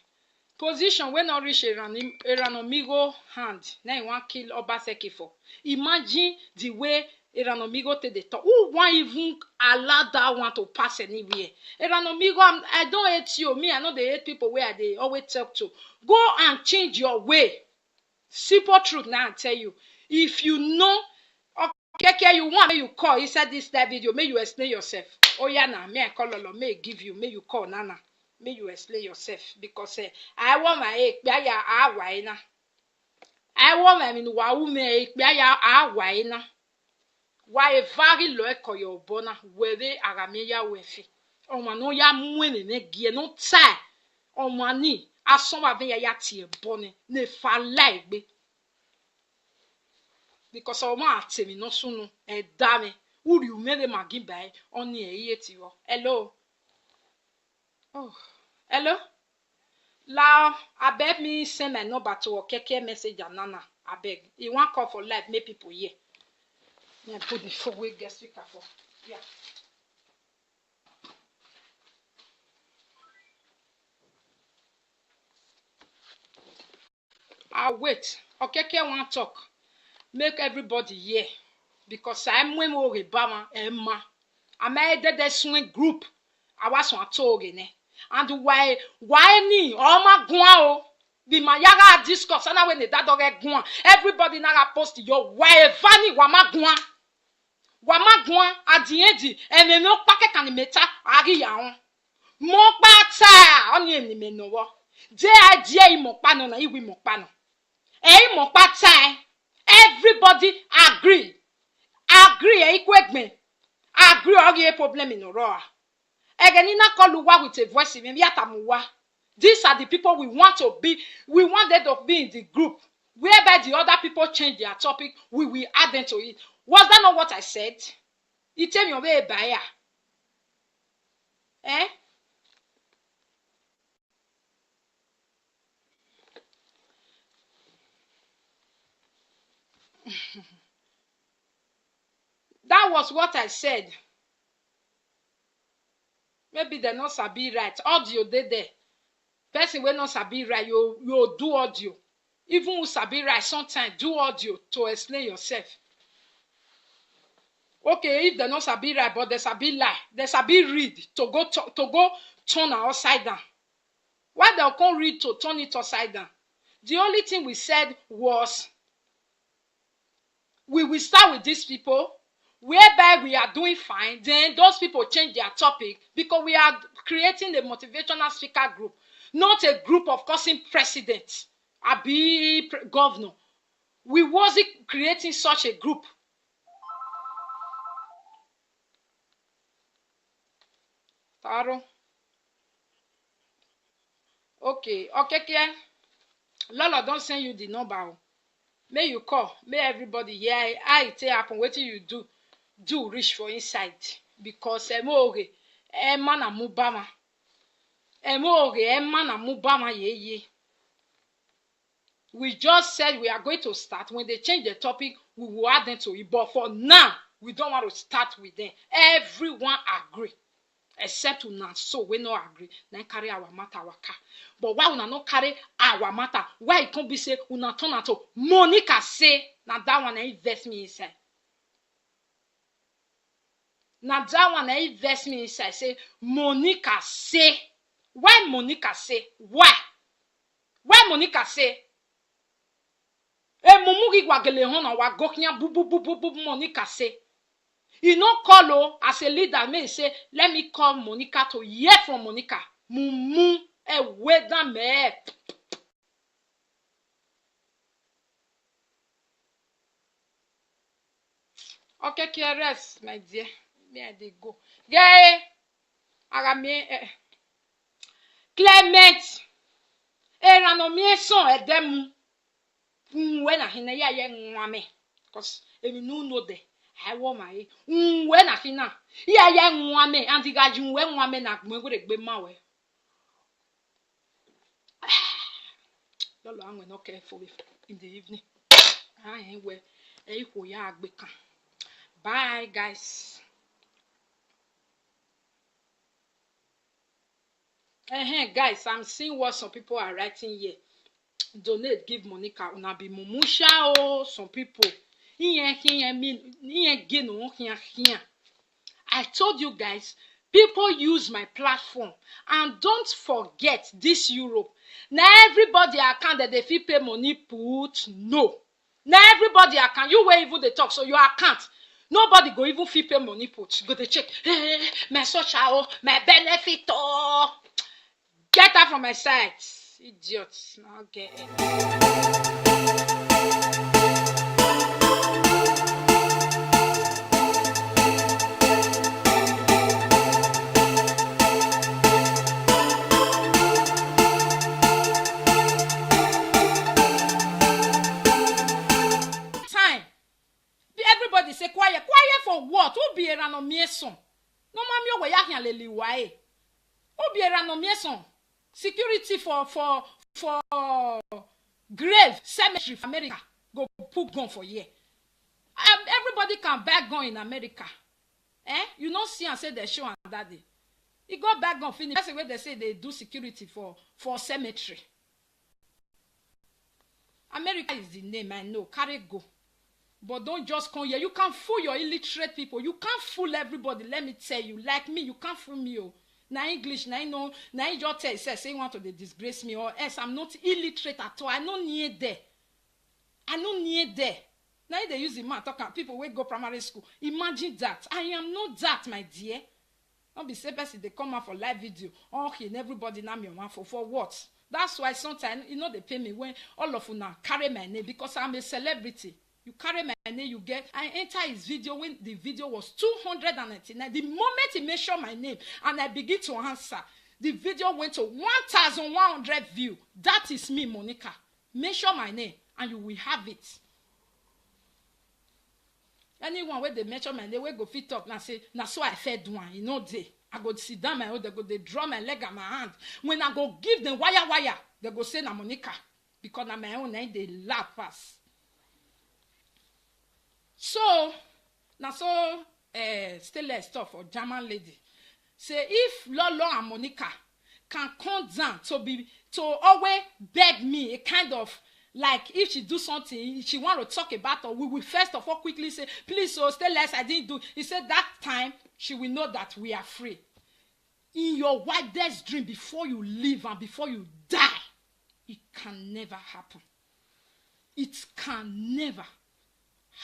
Position when not reach Eranomigo hand. Now you want kill Obaseki for. Imagine the way Eranomigo take the talk. Who want even allow that one to pass anywhere? Eranomigo, I don't hate you. Me, I know they hate people where they always talk to. Go and change your way. Simple truth now I tell you. If you know, okay, you want, you call. He said this that video. May you explain yourself. Oh yeah, now may I call Lolo. May I give you. May you call Nana. May you explain yourself because I want my na. I want my na. Why very low call your bona where they arameya wefi. On no ya mwene ne gie no tie. On mani asoma be ya tie bone ne fa like because o ma atemi no sunu e dame. Uri umele magi bai oni e yeti yo. Hello. Oh, hello. La, I beg me send my number to a keke message Nana. I beg. You want call for live, make people hear. Me put the phone way guest speaker for. Yeah. I wait. Okeke want talk. Make everybody hear. Because I'm when we Obama Emma. I made the swing group. I was on talking. And why me? Oh my God! Be my yaga discuss and when the dog get gone. Everybody now post your why funny wama gwan. Wamagwan adiendi ememe okpake kanimeta ari yaon. Mon pata oni enime nowo. Je adie imokpa no na iwi mokpa no. Imokpa ta everybody agree. Agree ikwegme. Agree ogi a problem in oroa. Egenina koluwa with a voice in yatamuwa. These are the people we want to be. We want them to be in the group. Whereby the other people change their topic, we will add them to it. Was that not what I said? You tell me away buyer. Eh? That was what I said. Maybe they not sabi right. Audio they there. Person will not sabi right. You do audio. Even who sabi right, sometimes do audio to explain yourself. Okay, if they not sabi right, but they sabi lie, they sabi read to go turn upside down. Why they can't read to turn it upside down? The only thing we said was we will start with these people, whereby we are doing fine. Then those people change their topic because we are creating a motivational speaker group, not a group of causing presidents, abi governor. We wasn't creating such a group. Taro. Okay, Lolo don't send you the number. May you call. May everybody hear. I tell happen. What you do reach for inside because emoge emana mubama. Emoge emana mubama ye. We just said we are going to start. When they change the topic, we will add them to it. But for now, we don't want to start with them. Everyone agree. Except una so we no agree. Then carry our matter waka. But why una no carry our matter? Why it can't be say una turn to Monica say now that one invest me inside. Now that one invest me inside. Say Monica say. Why Monica say? Why? Why Monica say? Mumugi wagele hona wa goknya bu Monica say. You know, call as a leader may say, let me call Monica to hear from Monica. Mumu weather me. Okay, rest, my dear. May they go. Yeah, Arame Clement. Eranomie son edemu. When I hear ya nwame. Because if you know there. I want my when I feel now. Yeah, nwame and the guy you when nwame na me go be mawe. Lolo, I'm not careful in the evening. I ain't where ya agbeka. Bye, guys. Guys, I'm seeing what some people are writing here. Donate, give Monica. Una be mumusha oh, some people. I told you guys, people use my platform. And don't forget this Europe. Now everybody account that they feel pay money put. No. Now everybody account. You were even they talk, so your account. Nobody go even feel pay money put. Go to check. Hey, my social, my benefit. Oh. Get out from my side. Idiots. Okay. Say quiet for what? Who be around on me son? No mammy way ya lily why? Who be around on me son? Security for grave cemetery for America go put gun for year. Everybody can back gun in America. You don't see and say they show and that day. He got back gun finish. That's the way they say they do security for cemetery. America is the name, I know. Carry go. But don't just come here. You can't fool your illiterate people. You can't fool everybody. Let me tell you. Like me, you can't fool me. Oh. Now English, now you know, now you just tell say you want to disgrace me or else I'm not illiterate at all. I don't near there. Now they use the man talk. People will go primary school. Imagine that. I am not that, my dear. Don't be say person they come out for live video. Okay, and everybody now me on for what? That's why sometimes they pay me when all of you now carry my name because I'm a celebrity. You carry my name, you get. I enter his video when the video was 299. The moment he mentioned my name and I begin to answer, the video went to 1,100 views. That is me, Monica. Mention my name and you will have it. Anyone where they mention my name, we go fit up and say, "Na so I fed one." They. I go sit down my own, they go they draw my leg and my hand. When I go give them wire, they go say na Monica. Because na my own name, they laugh fast. So, na so still less stuff for German lady. Say if Lolo and Monica can come down to always beg me a kind of like if she do something, she want to talk about or we will first of all quickly say, please, so stay less, I didn't do. He said that time she will know that we are free. In your wildest dream, before you live and before you die, it can never happen. It can never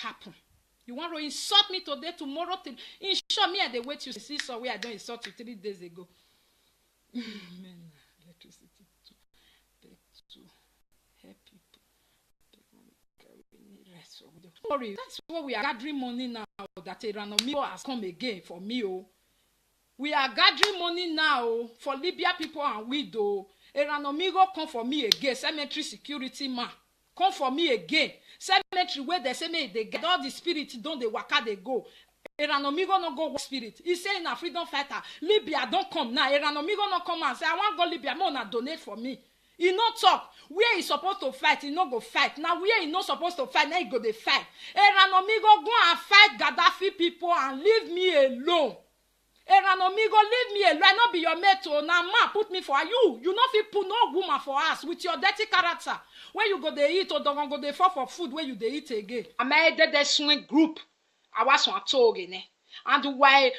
happen. You want to insult me today, tomorrow, insult me at the wait you see so where I don't insult you 3 days ago. Electricity to help people. Sorry, that's why we are gathering money now that Eranomigo has come again for me. Oh. We are gathering money now for Libya people and widow. Eranomigo come for me again. Cemetery security man. Come for me again. Cemetery where they say me they get all the spirit don't they waka they go. Eranomigo no go spirit. He say in a freedom fighter, Libya don't come now. Eranomigo no come and say I want go Libya. More na donate for me. He no talk. Where he supposed to fight, he no go fight. Now where he not supposed to fight, now he go they fight. Eranomigo go and fight Gaddafi people and leave me alone. Eranomigo, leave me alone. I not be your mate. Oh, now man, put me for you. You not fit put no woman for us with your dirty character. When you go they eat or don't go they fall for food where you they eat again. I made the swing group. I was on talk in and why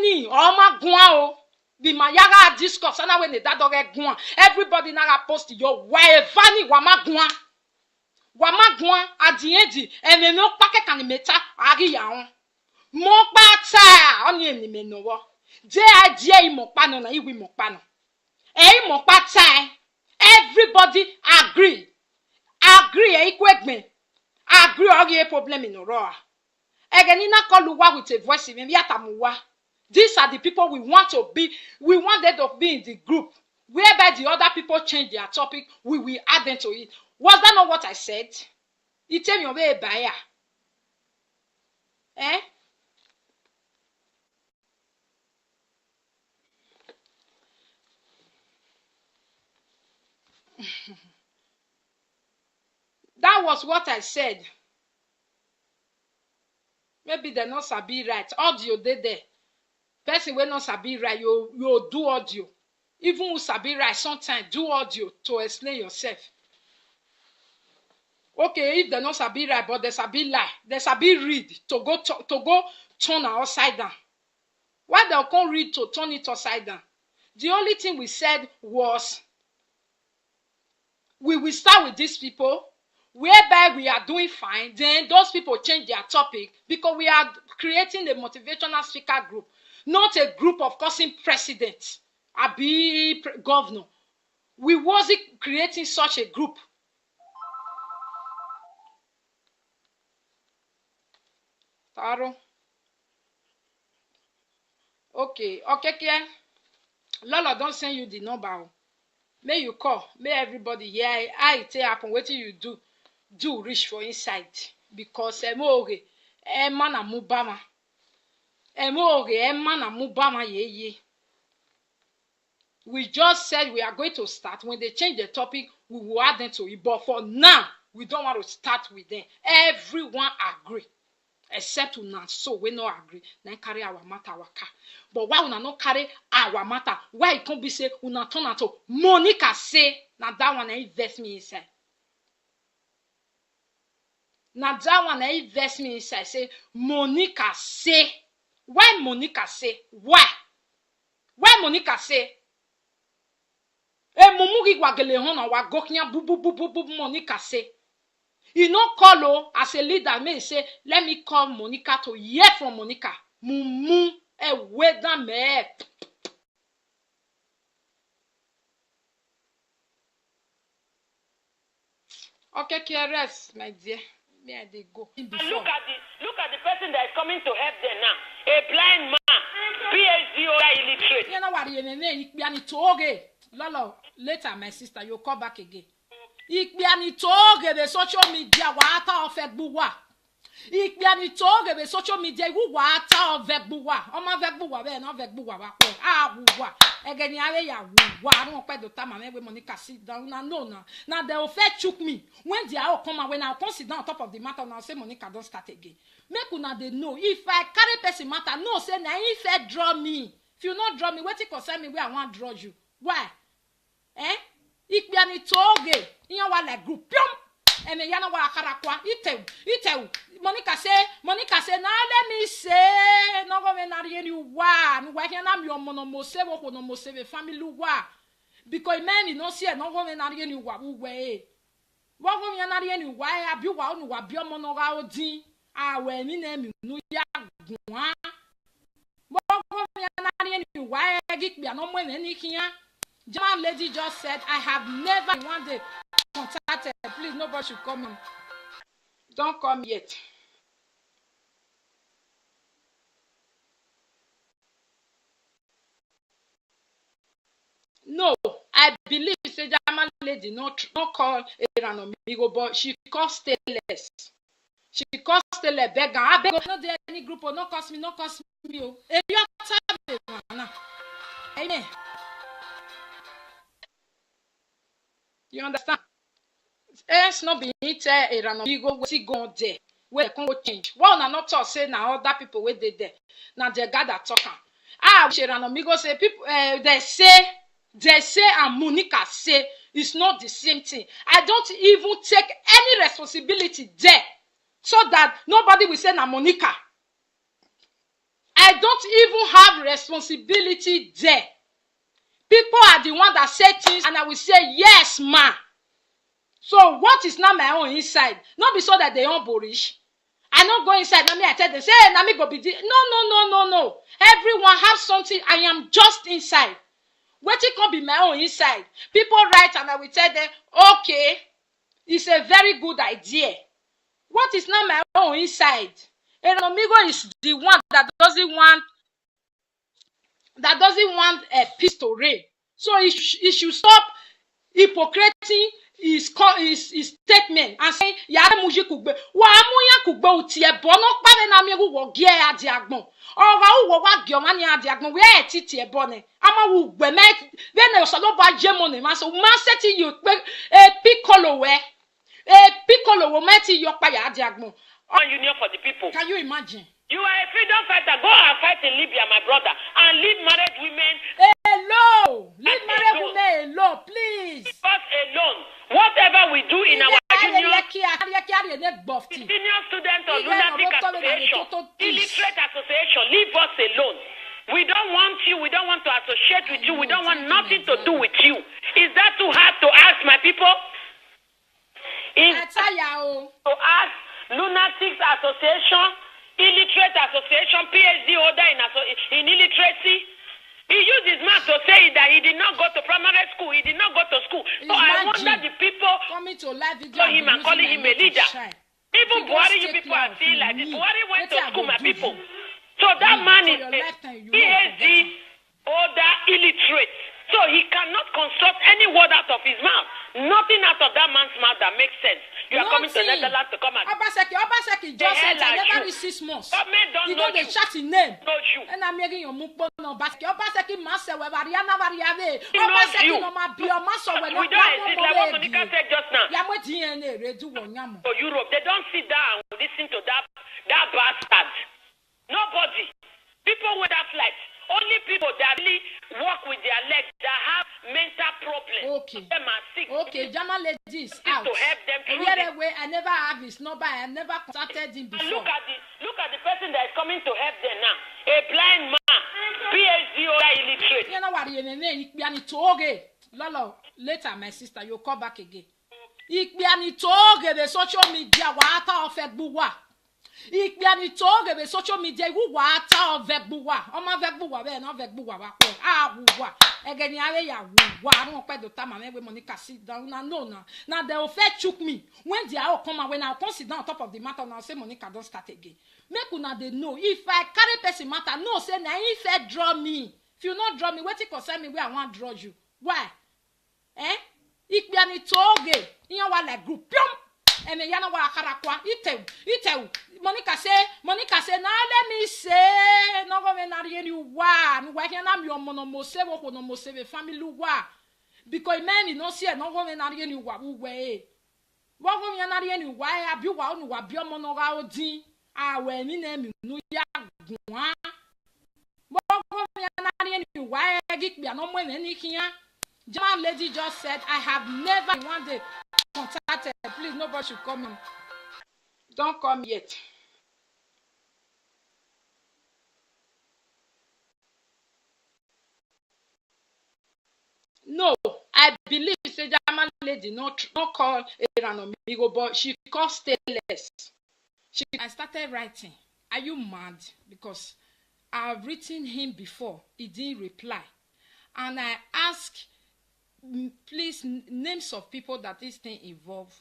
ni all my guan be my yaga discuss and when the dad guan everybody now post your why vani wama guan at the end and me no packet can meta agi yaon mo pata oni eni me no wo je aje mo pano na iwi mo pano e mo pata everybody agree equipment agree ogi a problem in oro Egenina koluwa with a voice in Yatamuwa. These are the people we want to be. We want them to be in the group. Whereby the other people change their topic, we will add them to it. Was that not what I said? You tell me where buyer. Eh? That was what I said. Maybe they not sabi right. Audio they there. Person will not sabi right. You do audio. Even who sabi right, sometimes do audio to explain yourself. Okay, if they not sabi right, but they sabi lie. They sabi read to go turn it upside down. Why they can't read to turn it upside down? The only thing we said was we will start with these people. Whereby we are doing fine, then those people change their topic because we are creating a motivational speaker group, not a group of cursing presidents, be governor. We wasn't creating such a group. Taro. Okay. Lolo don't send you the number. May you call. May everybody hear. I tell happen. What you do reach for inside because emoge emana mubama ye. We just said we are going to start. When they change the topic, we will add them to it. But for now, we don't want to start with them. Everyone agree. Except una so we no agree. Then carry our matter waka. But why una not carry our matter? Why it can't be say una turn to Monica say now that one invest me inside. Now that one invest me inside. Say Monica say. Why Monica say? Why? Why Monica say? E mumugi wagele hona wa goknya bu Monica say. He no call as a leader. May say, let me call Monica to hear from Monica. Mumu e weda me. Okay, KRS, my dear. May they go. And look at the person that is coming to help them now. A blind man, PhD or illiterate. You know what? Lolo, later, my sister, you come back again. The social media wata of Egbuwa. The social media wata of Egbuwa. Oma Vegbuwa, we no Vegbuwa. Ah, wuwa. Again, ya wuwa. I don't know the time I when Monica sit down. Now they will fetch chook me. When they are come and when I come sit down on top of the matter, now say Monica don't start again. Make una they know. If I carry person matter, no say na if I draw me. If you not draw me, what it concern me where I want draw you? Why? Ikbiani toge. Iyan wa like group. Pium. And then yana wa akarakwa. Itew. Monica say, now let me say, no go me na rien you wa. No wa yana mi omono mose wo no mose be family wa. Because men no see no go me na rien you wa we. Wo go me na rien you wa abi wa onu wa bi omo no ga odin. Ah we mi na mi nu ya gwa. Wo go me na rien you wa gikbia no mo ni kian. German lady just said, I have never in one day contacted. Please, nobody should come in. Don't come yet. No, I believe it's a German lady, not call Eranomigo, but she calls stainless. She calls stainless beggar. I beg not there any group or no cost me. Amen. You understand? It's not being it Eranomigo we see go there. Where can go change? Well, not talk say now other people where they there. Now they gather talking. Eranomigo say people they say and Monica say it's not the same thing. I don't even take any responsibility there so that nobody will say na Monica. I don't even have responsibility there. People are the one that say things and I will say, yes, ma. So what is not my own inside? Not be so that they don't boorish. I don't go inside. Now me I tell them, say, now me go be no. Everyone have something. I am just inside. What it can be my own inside. People write and I will tell them, okay, it's a very good idea. What is not my own inside? Eranomigo is the one that doesn't want a peace to reign. So he should stop hypocriting his statement and saying, Yare muji kugbe. Wa amuya kugbe uti ebono kpane na miegu wo gie adi agbon. Oga uwo wa giomani adi agbon. We titi ebone. Ama wu gbe me. Vene osalo ba jemone. Maso maseti you piccolo we. Piccolo wo meti yokpa ya adi agbon. One union for the people. Can you imagine? You are a freedom fighter. Go and fight in Libya, my brother, and leave married women. Hello, leave married women alone, please. Leave us alone. Whatever we do in our union, senior student or lunatic association, illiterate association, leave us alone. We don't want you. We don't want to associate with you. We don't want nothing to do with you. Is that too hard to ask, my people? Is to ask lunatics association, illiterate association, PhD holder in illiteracy. He used his mouth to say that he did not go to primary school. He did not go to school. So I wonder the people coming to live video him and calling him a leader. Even Buhari, you people are still like this. Buhari went to school, my people. So that man is a PhD holder illiterate. So he cannot construct any word out of his mouth. Nothing out of that man's mouth that makes sense. You are coming to Netherlands to come and Obaseki just said I never reached 6 months. You know the chat in name. And I'm making your mukbo no basket. Obaseki massa we variana variave. Obaseki no ma bio massa we no. We don't exist like what Monica said just now. Yamo DNA redu wonyamo. For Europe, they don't sit down and listen to that bastard. Nobody. People with that flight. Only people that really walk with their legs that have mental problems. Okay. Them are sick. Okay, German ladies out. To help them through way, I never have his number. I never contacted him before. And look at the person that is coming to help them now. A blind man, PhD or illiterate. You know what? Lolo, later, my sister, you'll come back again. Ikpiani toge be social media wata ofegbuwa. Ikpiani toge be social media wu wata ofegbuwa. Oma vegbuwa be na vegbuwa wa ko. Ah wuwa. Egeni are ya wuwa. I don't pe do time me Monica sit down na no na. Now they will fetch chook me. When they are come and when I come sit down on top of the matter now say Monica don't start again. Make una dey know if I carry person matter no say na if I draw me. If you not draw me, wetin concern me where I want draw you. Why? Ikpiani toge. Iyan wa like group. Pium. Eme yana wa akarakwa. Itew. Monica say, now let me say, no go me na rien you wa. Nu wa hiana mi omo no mo se wo ko no mo se be family wa. Because men no see no go me na rien you wa wu we. Wo go me na rien you wa abi wa onu wa bi omo no ga odin. Ah we mi na mi nu ya gun. Wo go me na rien you wa gikpia no mo ni kian. German lady just said, I have never in one day contacted. Please, nobody should come in. Don't come yet. No, I believe say German lady not call Iranomigo, but she called Stainless. I started writing. Are you mad? Because I've written him before. He didn't reply. And I asked, please, names of people that this thing involve.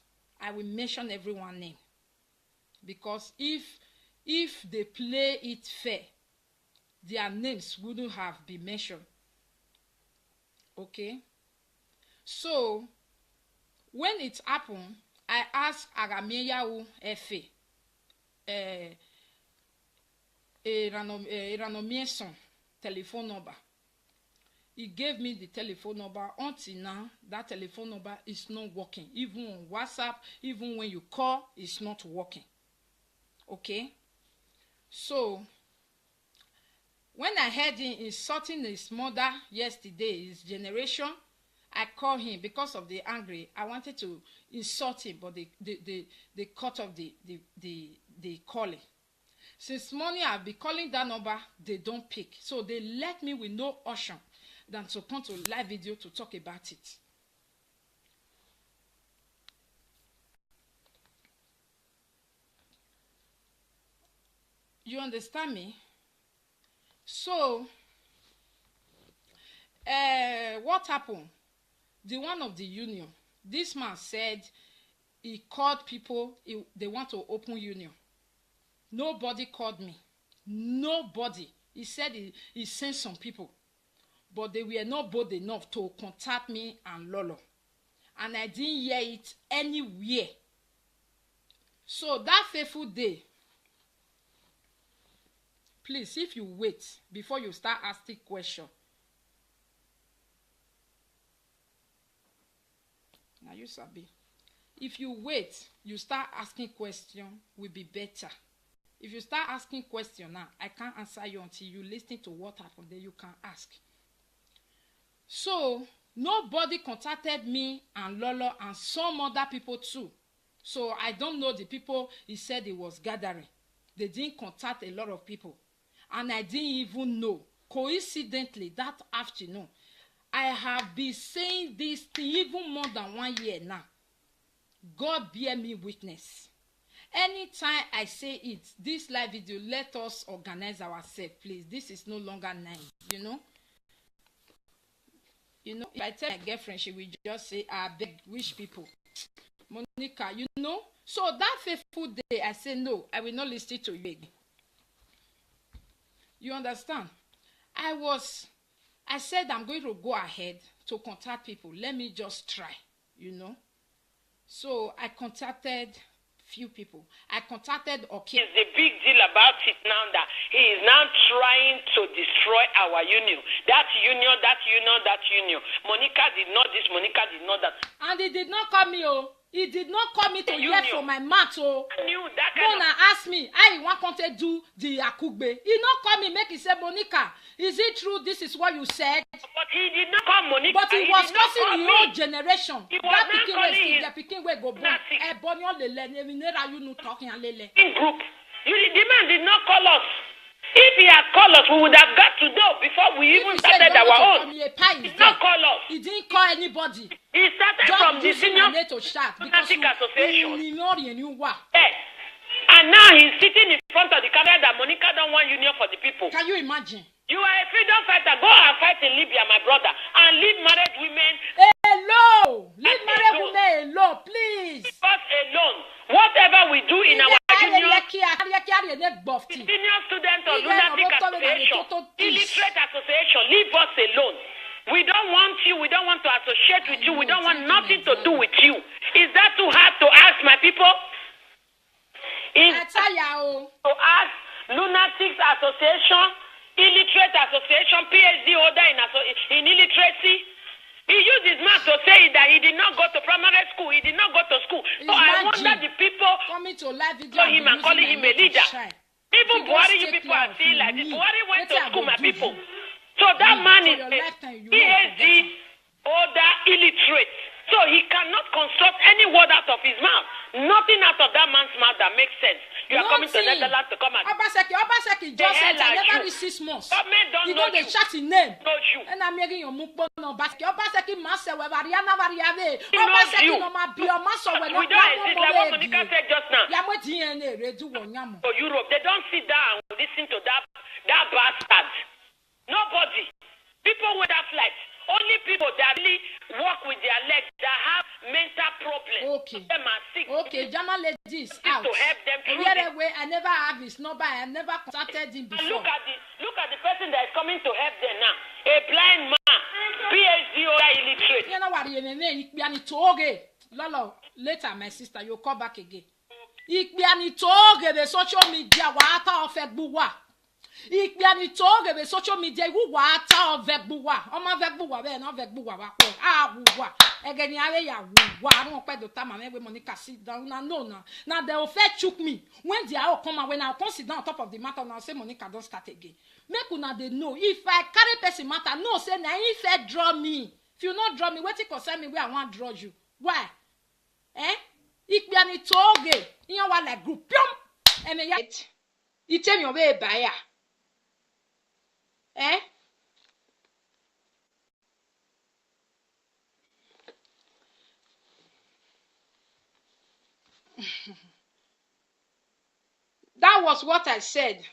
I will mention everyone's name. Because if they play it fair, their names wouldn't have been mentioned. Okay? So, when it happened, I asked Arameyahu Efe, Iranomieson telephone number. He gave me the telephone number. Until now, that telephone number is not working. Even on WhatsApp, even when you call, it's not working. Okay? So, when I heard him insulting his mother yesterday, his generation, I called him because of the angry. I wanted to insult him, but they cut off the calling. Since morning, I've been calling that number. They don't pick. So they left me with no option than to come to live video to talk about it. You understand me? So, what happened? The one of the union, this man said he called people, they want to open union. Nobody called me. Nobody. He said he sent some people. But they were not bold enough to contact me and Lolo. And I didn't hear it anywhere. So that fateful day, please, if you wait before you start asking questions. Now you sabi. If you wait, you start asking questions, will be better. If you start asking questions now, I can't answer you until you listen to what happened. Then you can ask. So, nobody contacted me and Lolo and some other people too. So, I don't know the people he said he was gathering. They didn't contact a lot of people. And I didn't even know. Coincidentally, that afternoon, I have been saying this thing even more than 1 year now. God bear me witness. Anytime I say it, this live video, let us organize ourselves, please. This is no longer 9, you know. You know, if I tell my girlfriend, she will just say, I beg, which people? Monica, you know. So that faithful day, I say, no, I will not listen to you again. You understand? I said I'm going to go ahead to contact people. Let me just try, you know. So I contacted few people. I contacted Oki. It's the big deal about it now that he is now trying to destroy our union. That union. Monica did not this, Monica did not that. And he did not call me, oh. He did not call me to hear from my mouth, oh. Mona asked me, how you want to do the Akugbe. He not call me, make he say, Monica, is it true this is what you said? But he did not call Monica. But he was causing the whole generation. That picking way, see, the picking way go born. In group. The man did not call us. If he had called us, we would have got to know before we even started our own. He did not call us. He didn't call anybody. He started Just from the using senior my name to shout because Lunatic Association. Yes. And now he's sitting in front of the camera that Monica don't want union for the people. Can you imagine? You are a freedom fighter. Go and fight in Libya, my brother, and leave married women. Hello, leave married women alone, please. Us alone. Whatever we do in our union, senior student or lunatic association, illiterate association, leave us alone. We don't want you. We don't want to associate with you. We don't want nothing to do with you. Is that too hard to ask, my people? Is to ask lunatics association, illiterate association, PhD holder in illiteracy? He used his mouth to say that he did not go to primary school. He did not go to school. So I wonder the people coming to live video him and calling him a leader. Even Buhari, you people are still like this. Buhari went to school, my people. So that man is a PhD holder illiterate. So he cannot construct any word out of his mouth. Nothing out of that man's mouth that makes sense. You are coming to Netherlands to come and Obaseki just said I never reached 6 months. You know they chat in name. And I'm making your mukbo no basket. Obaseki master we variana variave. Obaseki no ma bio maso we no. We don't exist like what Monica said just now. Yamo DNA redu wonyamo. For Europe, they don't sit down and listen to that bastard. Nobody. People with that flight. Only people that really walk with their legs that have mental problems. Okay. Them are sick. Okay, Jama ladies out. To help them through way, I never have his number. I never contacted him before. And look at the person that is coming to help them now. A blind man, PhD or illiterate. You know what? Lolo, later, my sister, you'll come back again. The social media, what of a buwa. Ikbiani toge be social media wu wa ta ovegbuwa o ma vegbuwa be na ovegbuwa wa ko wuwa egeni are ya wuwa ron pe do ta ma me Monica sit down na they will first chook me when they are come and when I come sit down on top of the matter now say Monica don't start again make una dey know if I carry person matter no say na if fair draw me if you not draw me wetin concern me where I want draw you why ikbiani toge iyan wa like group pium eme ya itemi obe baya That was what I said.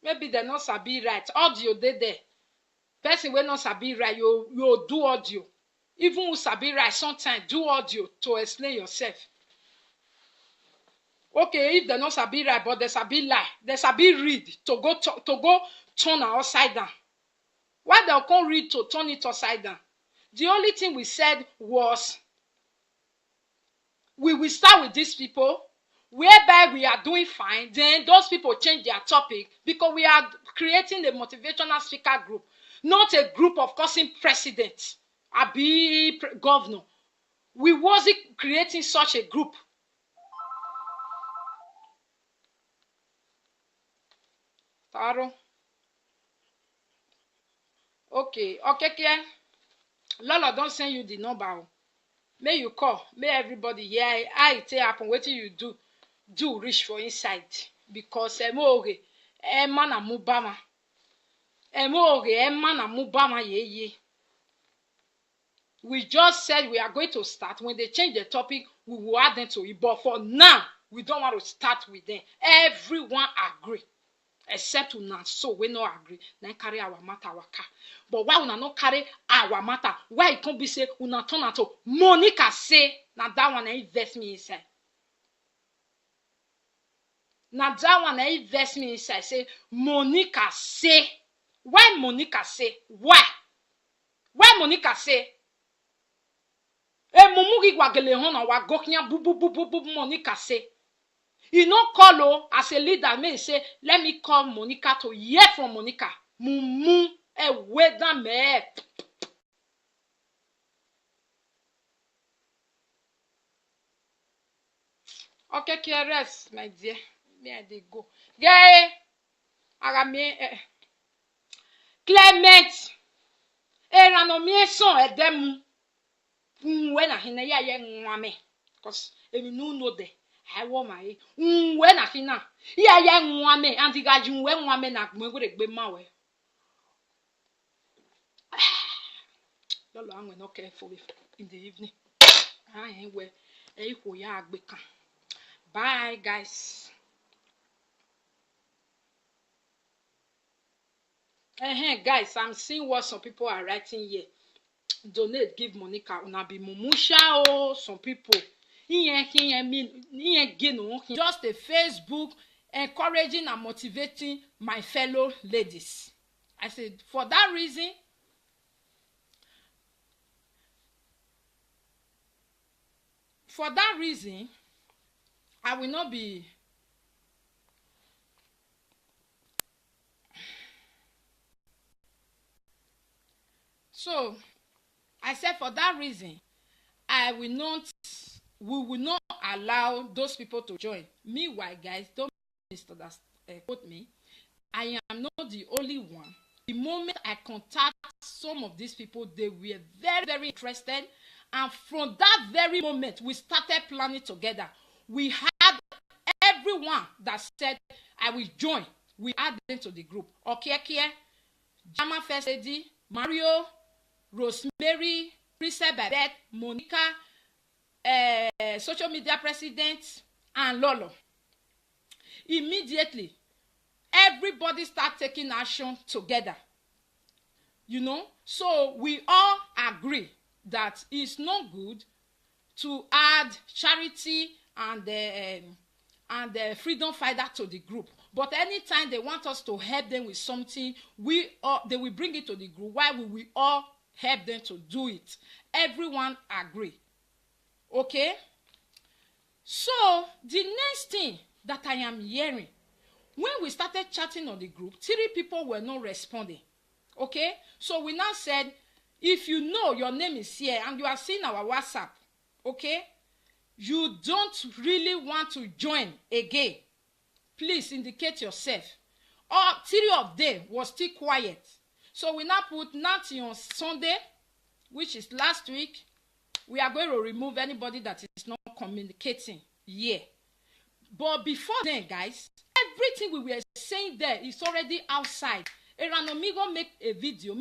Maybe they not sabi right. Audio they there. Person will not sabi right. You do audio. Even who sabi right, sometimes do audio to explain yourself. Okay, if they not sabi right, but they sabi lie, they sabi read to go turn upside down. Why they can't read to turn it upside down? The only thing we said was we will start with these people, whereby we are doing fine. Then those people change their topic because we are creating a motivational speaker group, not a group of cursing presidents, abi governor. We wasn't creating such a group. Taro. Okay. Lolo don't send you the number. May you call. May everybody hear. I tell happen. What you do reach for inside because emoge emana mubama. Emoge emana mubama ye. We just said we are going to start. When they change the topic, we will add them to it. But for now, we don't want to start with them. Everyone agree. Except una so we no agree. Then carry our matter waka. But why una not carry our matter? Why it can't be say una turn to Monica say now that one invest me inside. Now that one invest me inside. Say Monica say. Why Monica say? Why? Why Monica say? Mumugi wagele hona wa goknya bu Monica say. You know, call as a leader may say, let me call Monica to hear from Monica. Mumu e weda me. Okay, rest, my dear. There they go. Yeah, Clement. Eranomie son edemu. When I hear ya nwame. Because if you know there. I want my when I feel now. Yeah, woman, and the guy you when woman na me go be mawe. Lolo, I'm not careful in the evening. I ain't where bye, guys. Guys, I'm seeing what some people are writing here. Donate, give Monica. Una be mumusha oh. Some people. Just a Facebook encouraging and motivating my fellow ladies. I said, for that reason, I will not be so I said for that reason we will not allow those people to join. Meanwhile, guys, don't quote me. I am not the only one. The moment I contact some of these people, they were very, very interested. And from that very moment, we started planning together. We had everyone that said, I will join. We add them to the group. Okekie, Jama First Lady, Mario, Rosemary, Princess Babette, Monica, social media president, and Lolo. Immediately, everybody start taking action together. So we all agree that it's not good to add Charity and the freedom fighter to the group. But anytime they want us to help them with something, they will bring it to the group. Why will we all help them to do it? Everyone agree. Okay? So the next thing that I am hearing, when we started chatting on the group, 3 people were not responding. Okay? So we now said, if you know your name is here and you are seeing our WhatsApp, okay, you don't really want to join again, please indicate yourself. All 3 of them was still quiet. So we now put Nancy on Sunday, which is last week. We are going to remove anybody that is not communicating here. But before then, guys, everything we were saying there is already outside. Eranomigo made a video,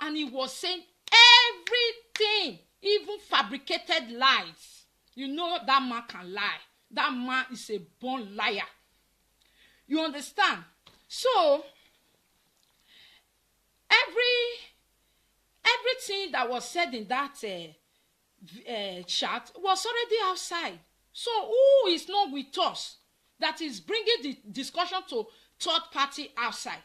and he was saying everything, even fabricated lies. You know that man can lie. That man is a born liar. You understand? So everything that was said in that chat was already outside. So who is not with us that is bringing the discussion to third party outside?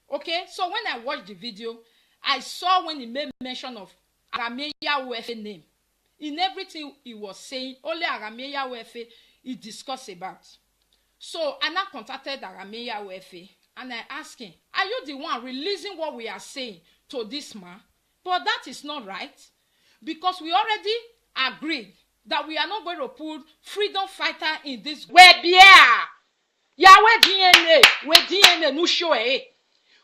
Okay, so when I watched the video, I saw when he made mention of Arameya Wefe name. In everything he was saying, only Arameya Wefe he discussed about. So I now contacted Arameya Wefe and I asked him, are you the one releasing what we are saying to this man? But that is not right, because we already agreed that we are not going to put freedom fighter in this. Where be Yahweh DNA, where DNA no show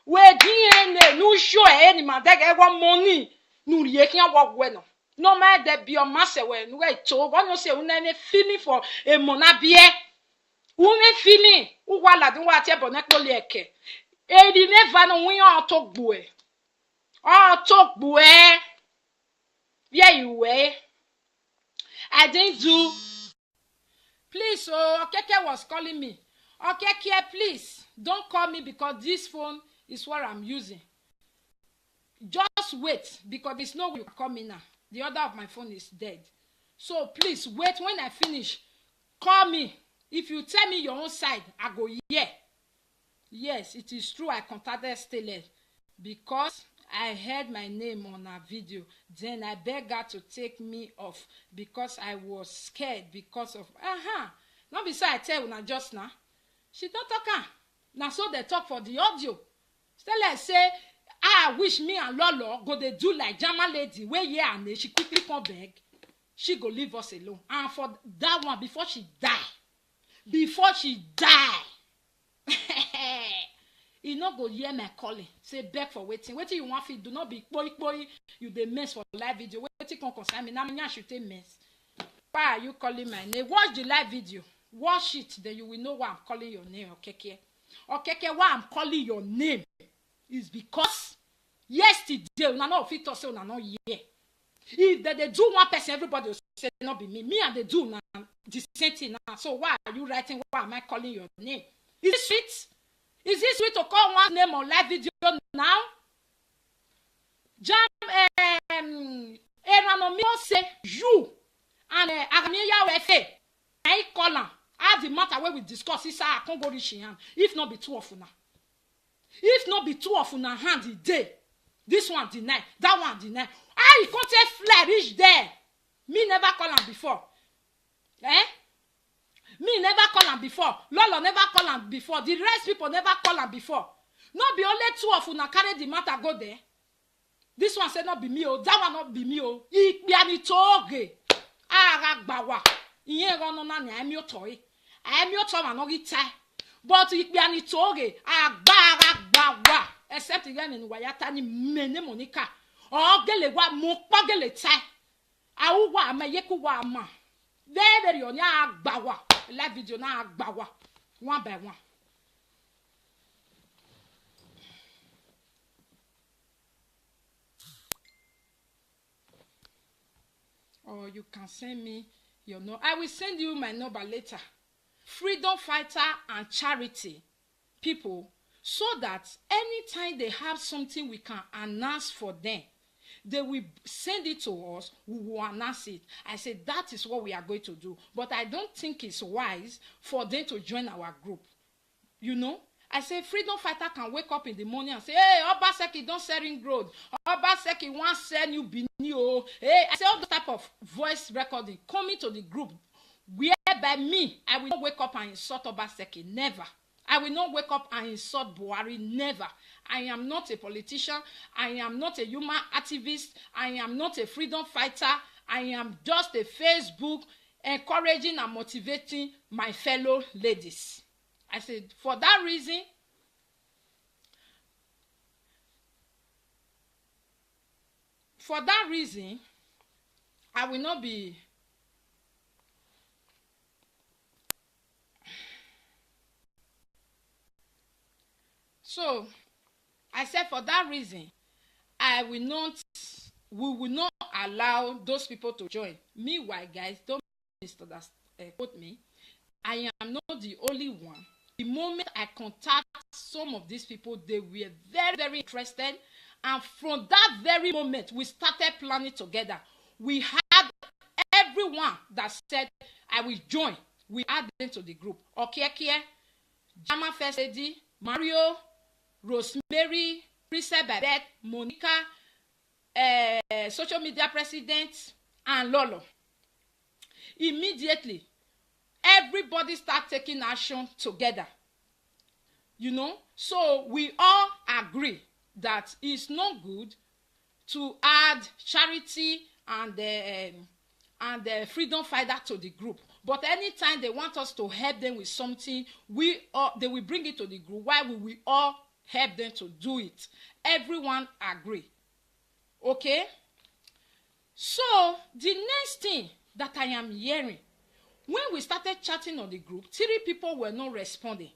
where DNA no show any man that get one money no yekin work well no matter there be your master when no get to what you say una feeling for a monabie una feeling u wala dun wa tie bonek lo leke e di never no wi on talk bue yeah you way I didn't do. Please, Okeke was calling me. Okeke, please don't call me because this phone is what I'm using. Just wait, because there's no way you can call me now. The other of my phone is dead. So please wait. When I finish, call me. If you tell me your own side, I go, yeah. Yes, it is true. I contacted Stella because I heard my name on a video. Then I begged her to take me off because I was scared because of Not beside I tell you just now. She don't talk. Now so they talk for the audio. Stella say, I wish me and Lolo go they do like Jama lady where and she quickly come back. She go leave us alone. And for that one, before she die, he not go hear my calling. Say beg for waiting. Waiting you want to do not be boy. You dey mess for live video. Waiting can concern me. Now me should take mess. Why are you calling my name? Watch the live video. Watch it, then you will know why I'm calling your name, Okeke. Okeke, why I'm calling your name is because yesterday, una no fit talk say una no hear. If they do one person, everybody will say not be me. Me and they do now the same thing now. So why are you writing? Why am I calling your name? Is it sweet? Is it sweet to call one name on live video now? Jam Eranomio say you and Agamiya Wefe. I call her. Have the matter where we discuss this. I can't go reach hand. If not be two of una. If not be two of una hand the day. This one deny. That one deny. I can't fly reach there. Me never call him before. Eh? Me never call him before. Lolo never call him before. The rest people never call him before. Not be only two of una carry the matter go there. This one said not be me oh. That one not be me oh. Ikbiani toge. Aragbawa. Iye rono na ni I'm your toy. I'm your toy no gita. But ikbiani toge. Aragbawa. Except again in Wayata ni mene Monica. Oh gele wa mo pa gele tai. Awu wa ma yeku wa ma. Very on ya agbawa. Live video na agbawa. One by one. Or you can send me your number. I will send you my number later. Freedom Fighter and Charity people, so that anytime they have something we can announce for them, they will send it to us, we will announce it. I said that is what we are going to do. But I don't think it's wise for them to join our group. You know? I say Freedom Fighter can wake up in the morning and say, hey, Obaseki don't sell ring road. Obaseki wants sell you Binio. Hey, I say all the type of voice recording coming to the group. Whereby me, I will not wake up and insult Obaseki. Never. I will not wake up and insult Buhari. Never. I am not a politician. I am not a human activist. I am not a freedom fighter. I am just a Facebook encouraging and motivating my fellow ladies. I said, for that reason, I will not be so I said for that reason, we will not allow those people to join. Meanwhile, guys, don't quote me. I am not the only one. The moment I contact some of these people, they were very, very interested. And from that very moment, we started planning together. We had everyone that said, I will join. We add them to the group. Okeke, Jama First Lady, Mario, Rosemary, Princess Babette, Monica, social media president, and Lolo. Immediately, everybody start taking action together. You know, so we all agree that it's not good to add Charity and the freedom fighter to the group. But anytime they want us to help them with something, they will bring it to the group. Why will we all help them to do it? Everyone agree. Okay? So the next thing that I am hearing, when we started chatting on the group, 3 people were not responding.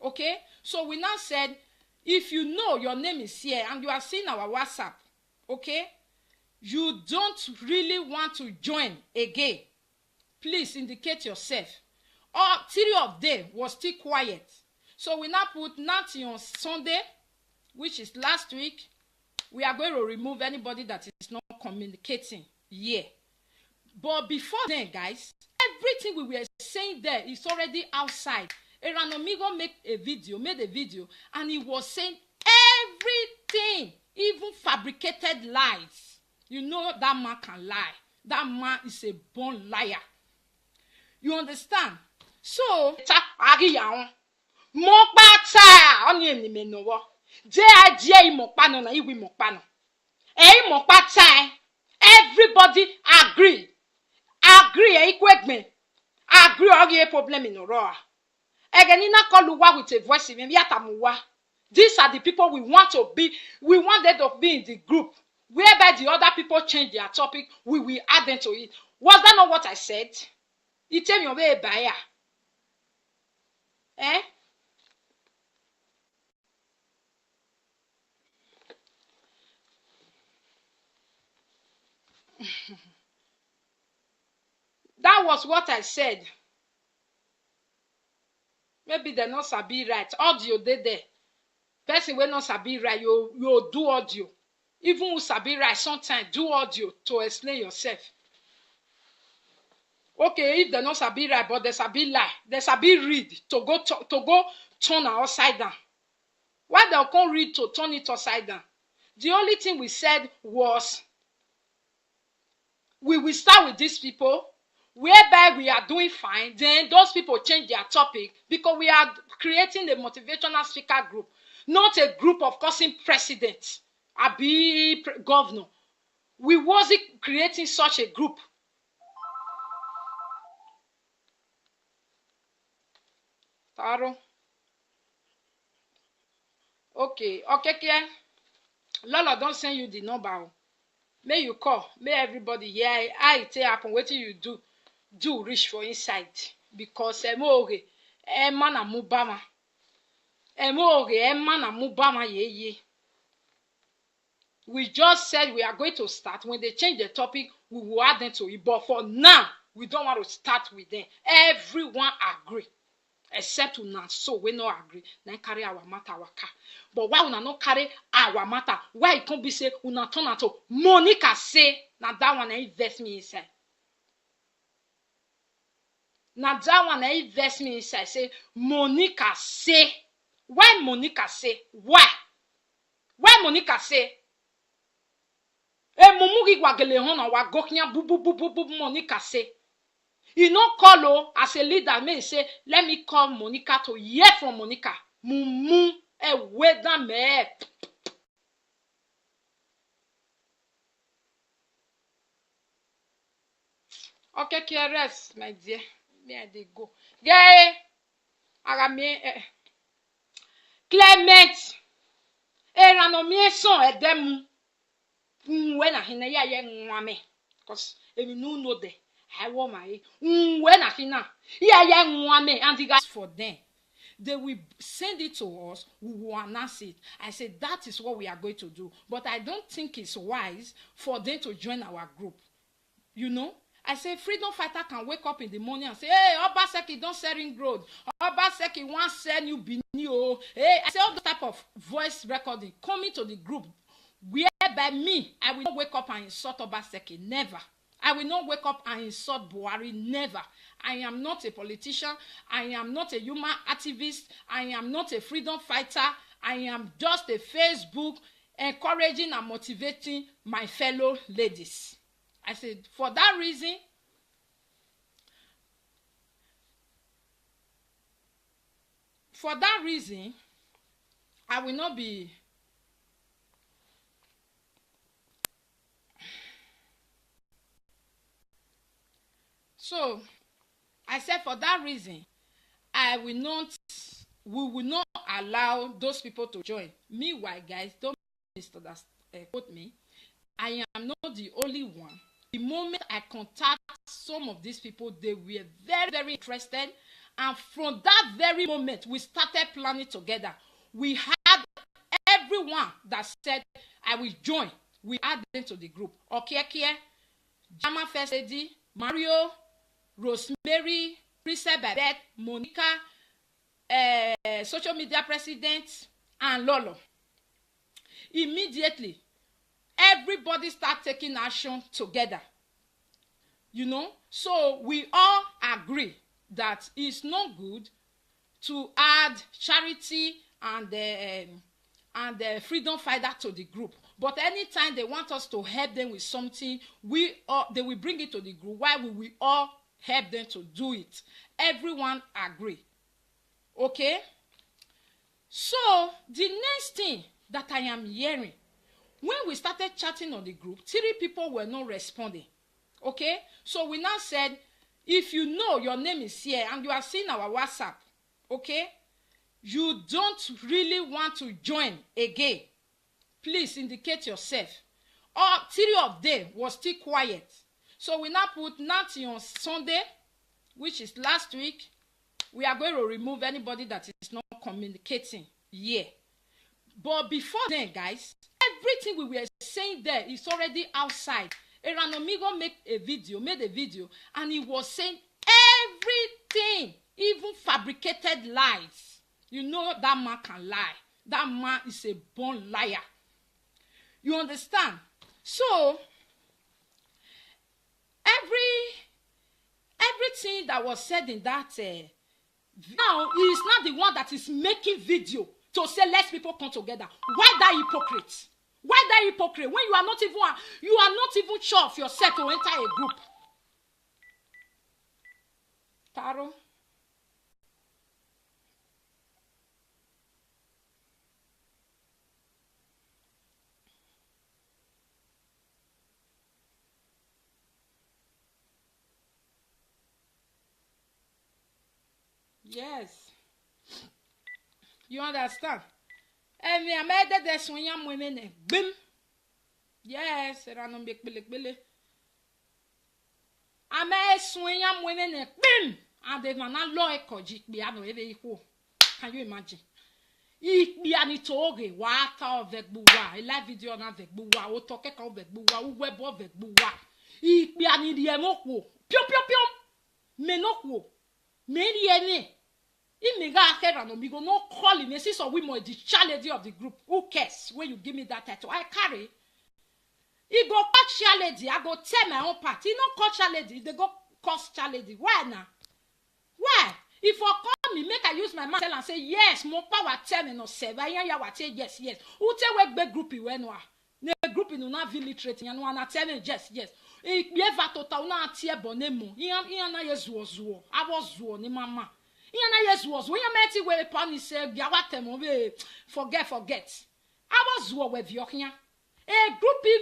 Okay? So we now said, if you know your name is here and you are seeing our WhatsApp, okay, you don't really want to join again, please indicate yourself. All 3 of them was still quiet. So we now put Nancy on Sunday, which is last week. We are going to remove anybody that is not communicating here. But before then, guys, everything we were saying there is already outside. Eranomigo made a video, and he was saying everything, even fabricated lies. You know that man can lie. That man is a born liar. You understand? So, everybody agree. Agree or a problem in Aurora. Egenina Koluwa with a voice in Yatamuwa. These are the people we want to be. We want them to be in the group. Whereby the other people change their topic, we will add them to it. Was that not what I said? It tell me away buyer. Eh? That was what I said. Maybe they not sabi right. Audio they there. Person will not sabi right. You do audio. Even who sabi right, sometimes do audio to explain yourself. Okay, if they not sabi right, but they sabi lie, they sabi read to go turn it upside down. Why they can't read to turn it upside down? The only thing we said was we will start with these people, whereby we are doing fine. Then those people change their topic because we are creating a motivational speaker group, not a group of cursing presidents, abi governor. We wasn't creating such a group. Taro. Okay, Lola don't send you the number. May you call, may everybody hear how it happen. What you do reach for inside because emoge emana mubama ye. We just said we are going to start. When they change the topic, we will add them to it. But for now, we don't want to start with them. Everyone agree. Except una so we no agree. Then carry our matter waka. But why una not carry our matter? Why it can't be say una turn to Monica say now that one invest me inside. Now that one invest me inside. Say Monica say. Why Monica say? Why? Why Monica say? Mumugi wagele hona wa goknya bu Monica say. You know, call as a leader may say, let me call Monica to hear from Monica. Mumu weather me. Okay, KRS, my dear. There they go. Yeah, Arame Clement. Eranomie son edemu. When I hear ya nwame. Because if you know there. I want my when I fina. Yeah, and the guys for them. They will send it to us, we will announce it. I said that is what we are going to do. But I don't think it's wise for them to join our group. You know? I say freedom fighter can wake up in the morning and say, hey, Obaseki don't sell ring road. Obaseki wants sell you Binio. Hey, I say all the type of voice recording coming to the group. Whereby me, I will not wake up and insult Obaseki. Never. I will not wake up and insult Buhari. Never. I am not a politician. I am not a human activist. I am not a freedom fighter. I am just a Facebook encouraging and motivating my fellow ladies. I said, for that reason, I will not be. So, I said for that reason, we will not allow those people to join. Meanwhile, guys, don't quote me. I am not the only one. The moment I contact some of these people, they were very, very interested. And from that very moment, we started planning together. We had everyone that said, I will join. We add them to the group. Okay, Jama First Lady, Mario, Rosemary, Princess Babette, Monica, social media president, and Lolo. Immediately, everybody start taking action together. You know? So we all agree that it's not good to add charity and the freedom fighter to the group. But anytime they want us to help them with something, they will bring it to the group. Why will we all help them to do it? Everyone agree. Okay? So, the next thing that I am hearing, when we started chatting on the group, 3 people were not responding. Okay? So, we now said, if you know your name is here and you are seeing our WhatsApp, okay, you don't really want to join again, please indicate yourself. all 3 of them was still quiet. So we now put nothing on Sunday, which is last week. We are going to remove anybody that is not communicating here. But before then, guys, everything we were saying there is already outside. Eranomigo made a video, and he was saying everything, even fabricated lies. You know that man can lie. That man is a born liar. You understand? So, everything that was said in that now he is not the one that is making video to say let people come together. Why that hypocrite? Why that hypocrite? When you are not even sure of yourself to enter a group. Taro. Yes. You understand? And I made that swing women. Bim. Yes, I don't make bele. I made swing women. Bim. And they man not law ekoji piano every equal. Can you imagine? Ik biani toge wata avec buwa. La video na avec buwa. O toke ka avec buwa. O web avec buwa. Ik biani diemoko. Piom. Menoko. Meriene. If no call him, since we more the challenge of the group. Who cares when you give me that title? I carry. He go catch challenge. I go tell my own part. He no call challenge. They go cost challenge. Why now? Why? If I call me, make I use my mouth and say yes. More power tell me no say. Why ya wa say yes. Who tell we big group you when wa? Ne group you na village and one tell me yes. If you ever total na tie bonemo. Iyan na yezuo. I was zuo ni mama. Yana yes was when you met it where Pani said, Yawatem, forget. I was with your here. A groupie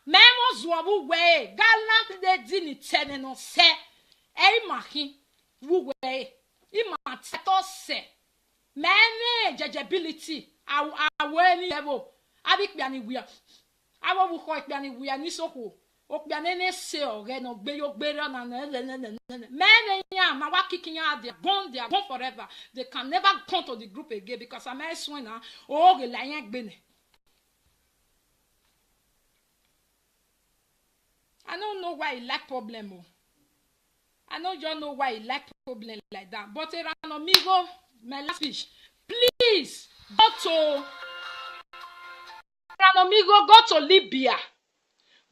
man was way, gallant de dini tenant on say, a maki, woo way, imatato say, man, judgeability, our way level, Abik Biani we are. I will quite Biani we are Nisoho. Okbianene se no beyo better than men and my kicking out, they're gone forever. They can never come to the group again because I'm a swinner or the lion bene. I don't know why he like problem. I know you know why he like problem like that. But amigo, my last speech, please go to Libya.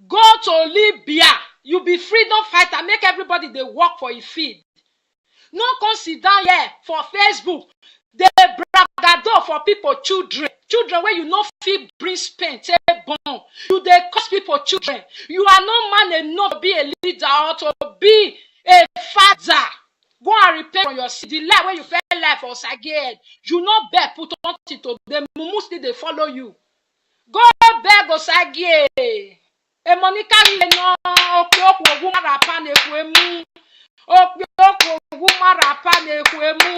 Go to Libya. You be freedom fighter. Make everybody they work for your feed. No come sit down here for Facebook. They bragado for people, children where you no fit bring spend, take born. You they cost people children. You are no man enough to be a leader or to be a father. Go and repay on your city. The life where you fell life or again. You no bear put on it to them. Mostly they follow you. Go beg Osage. E Monica no okwo ogu marapa na ekwemu. Okwo ogu marapa na ekwemu.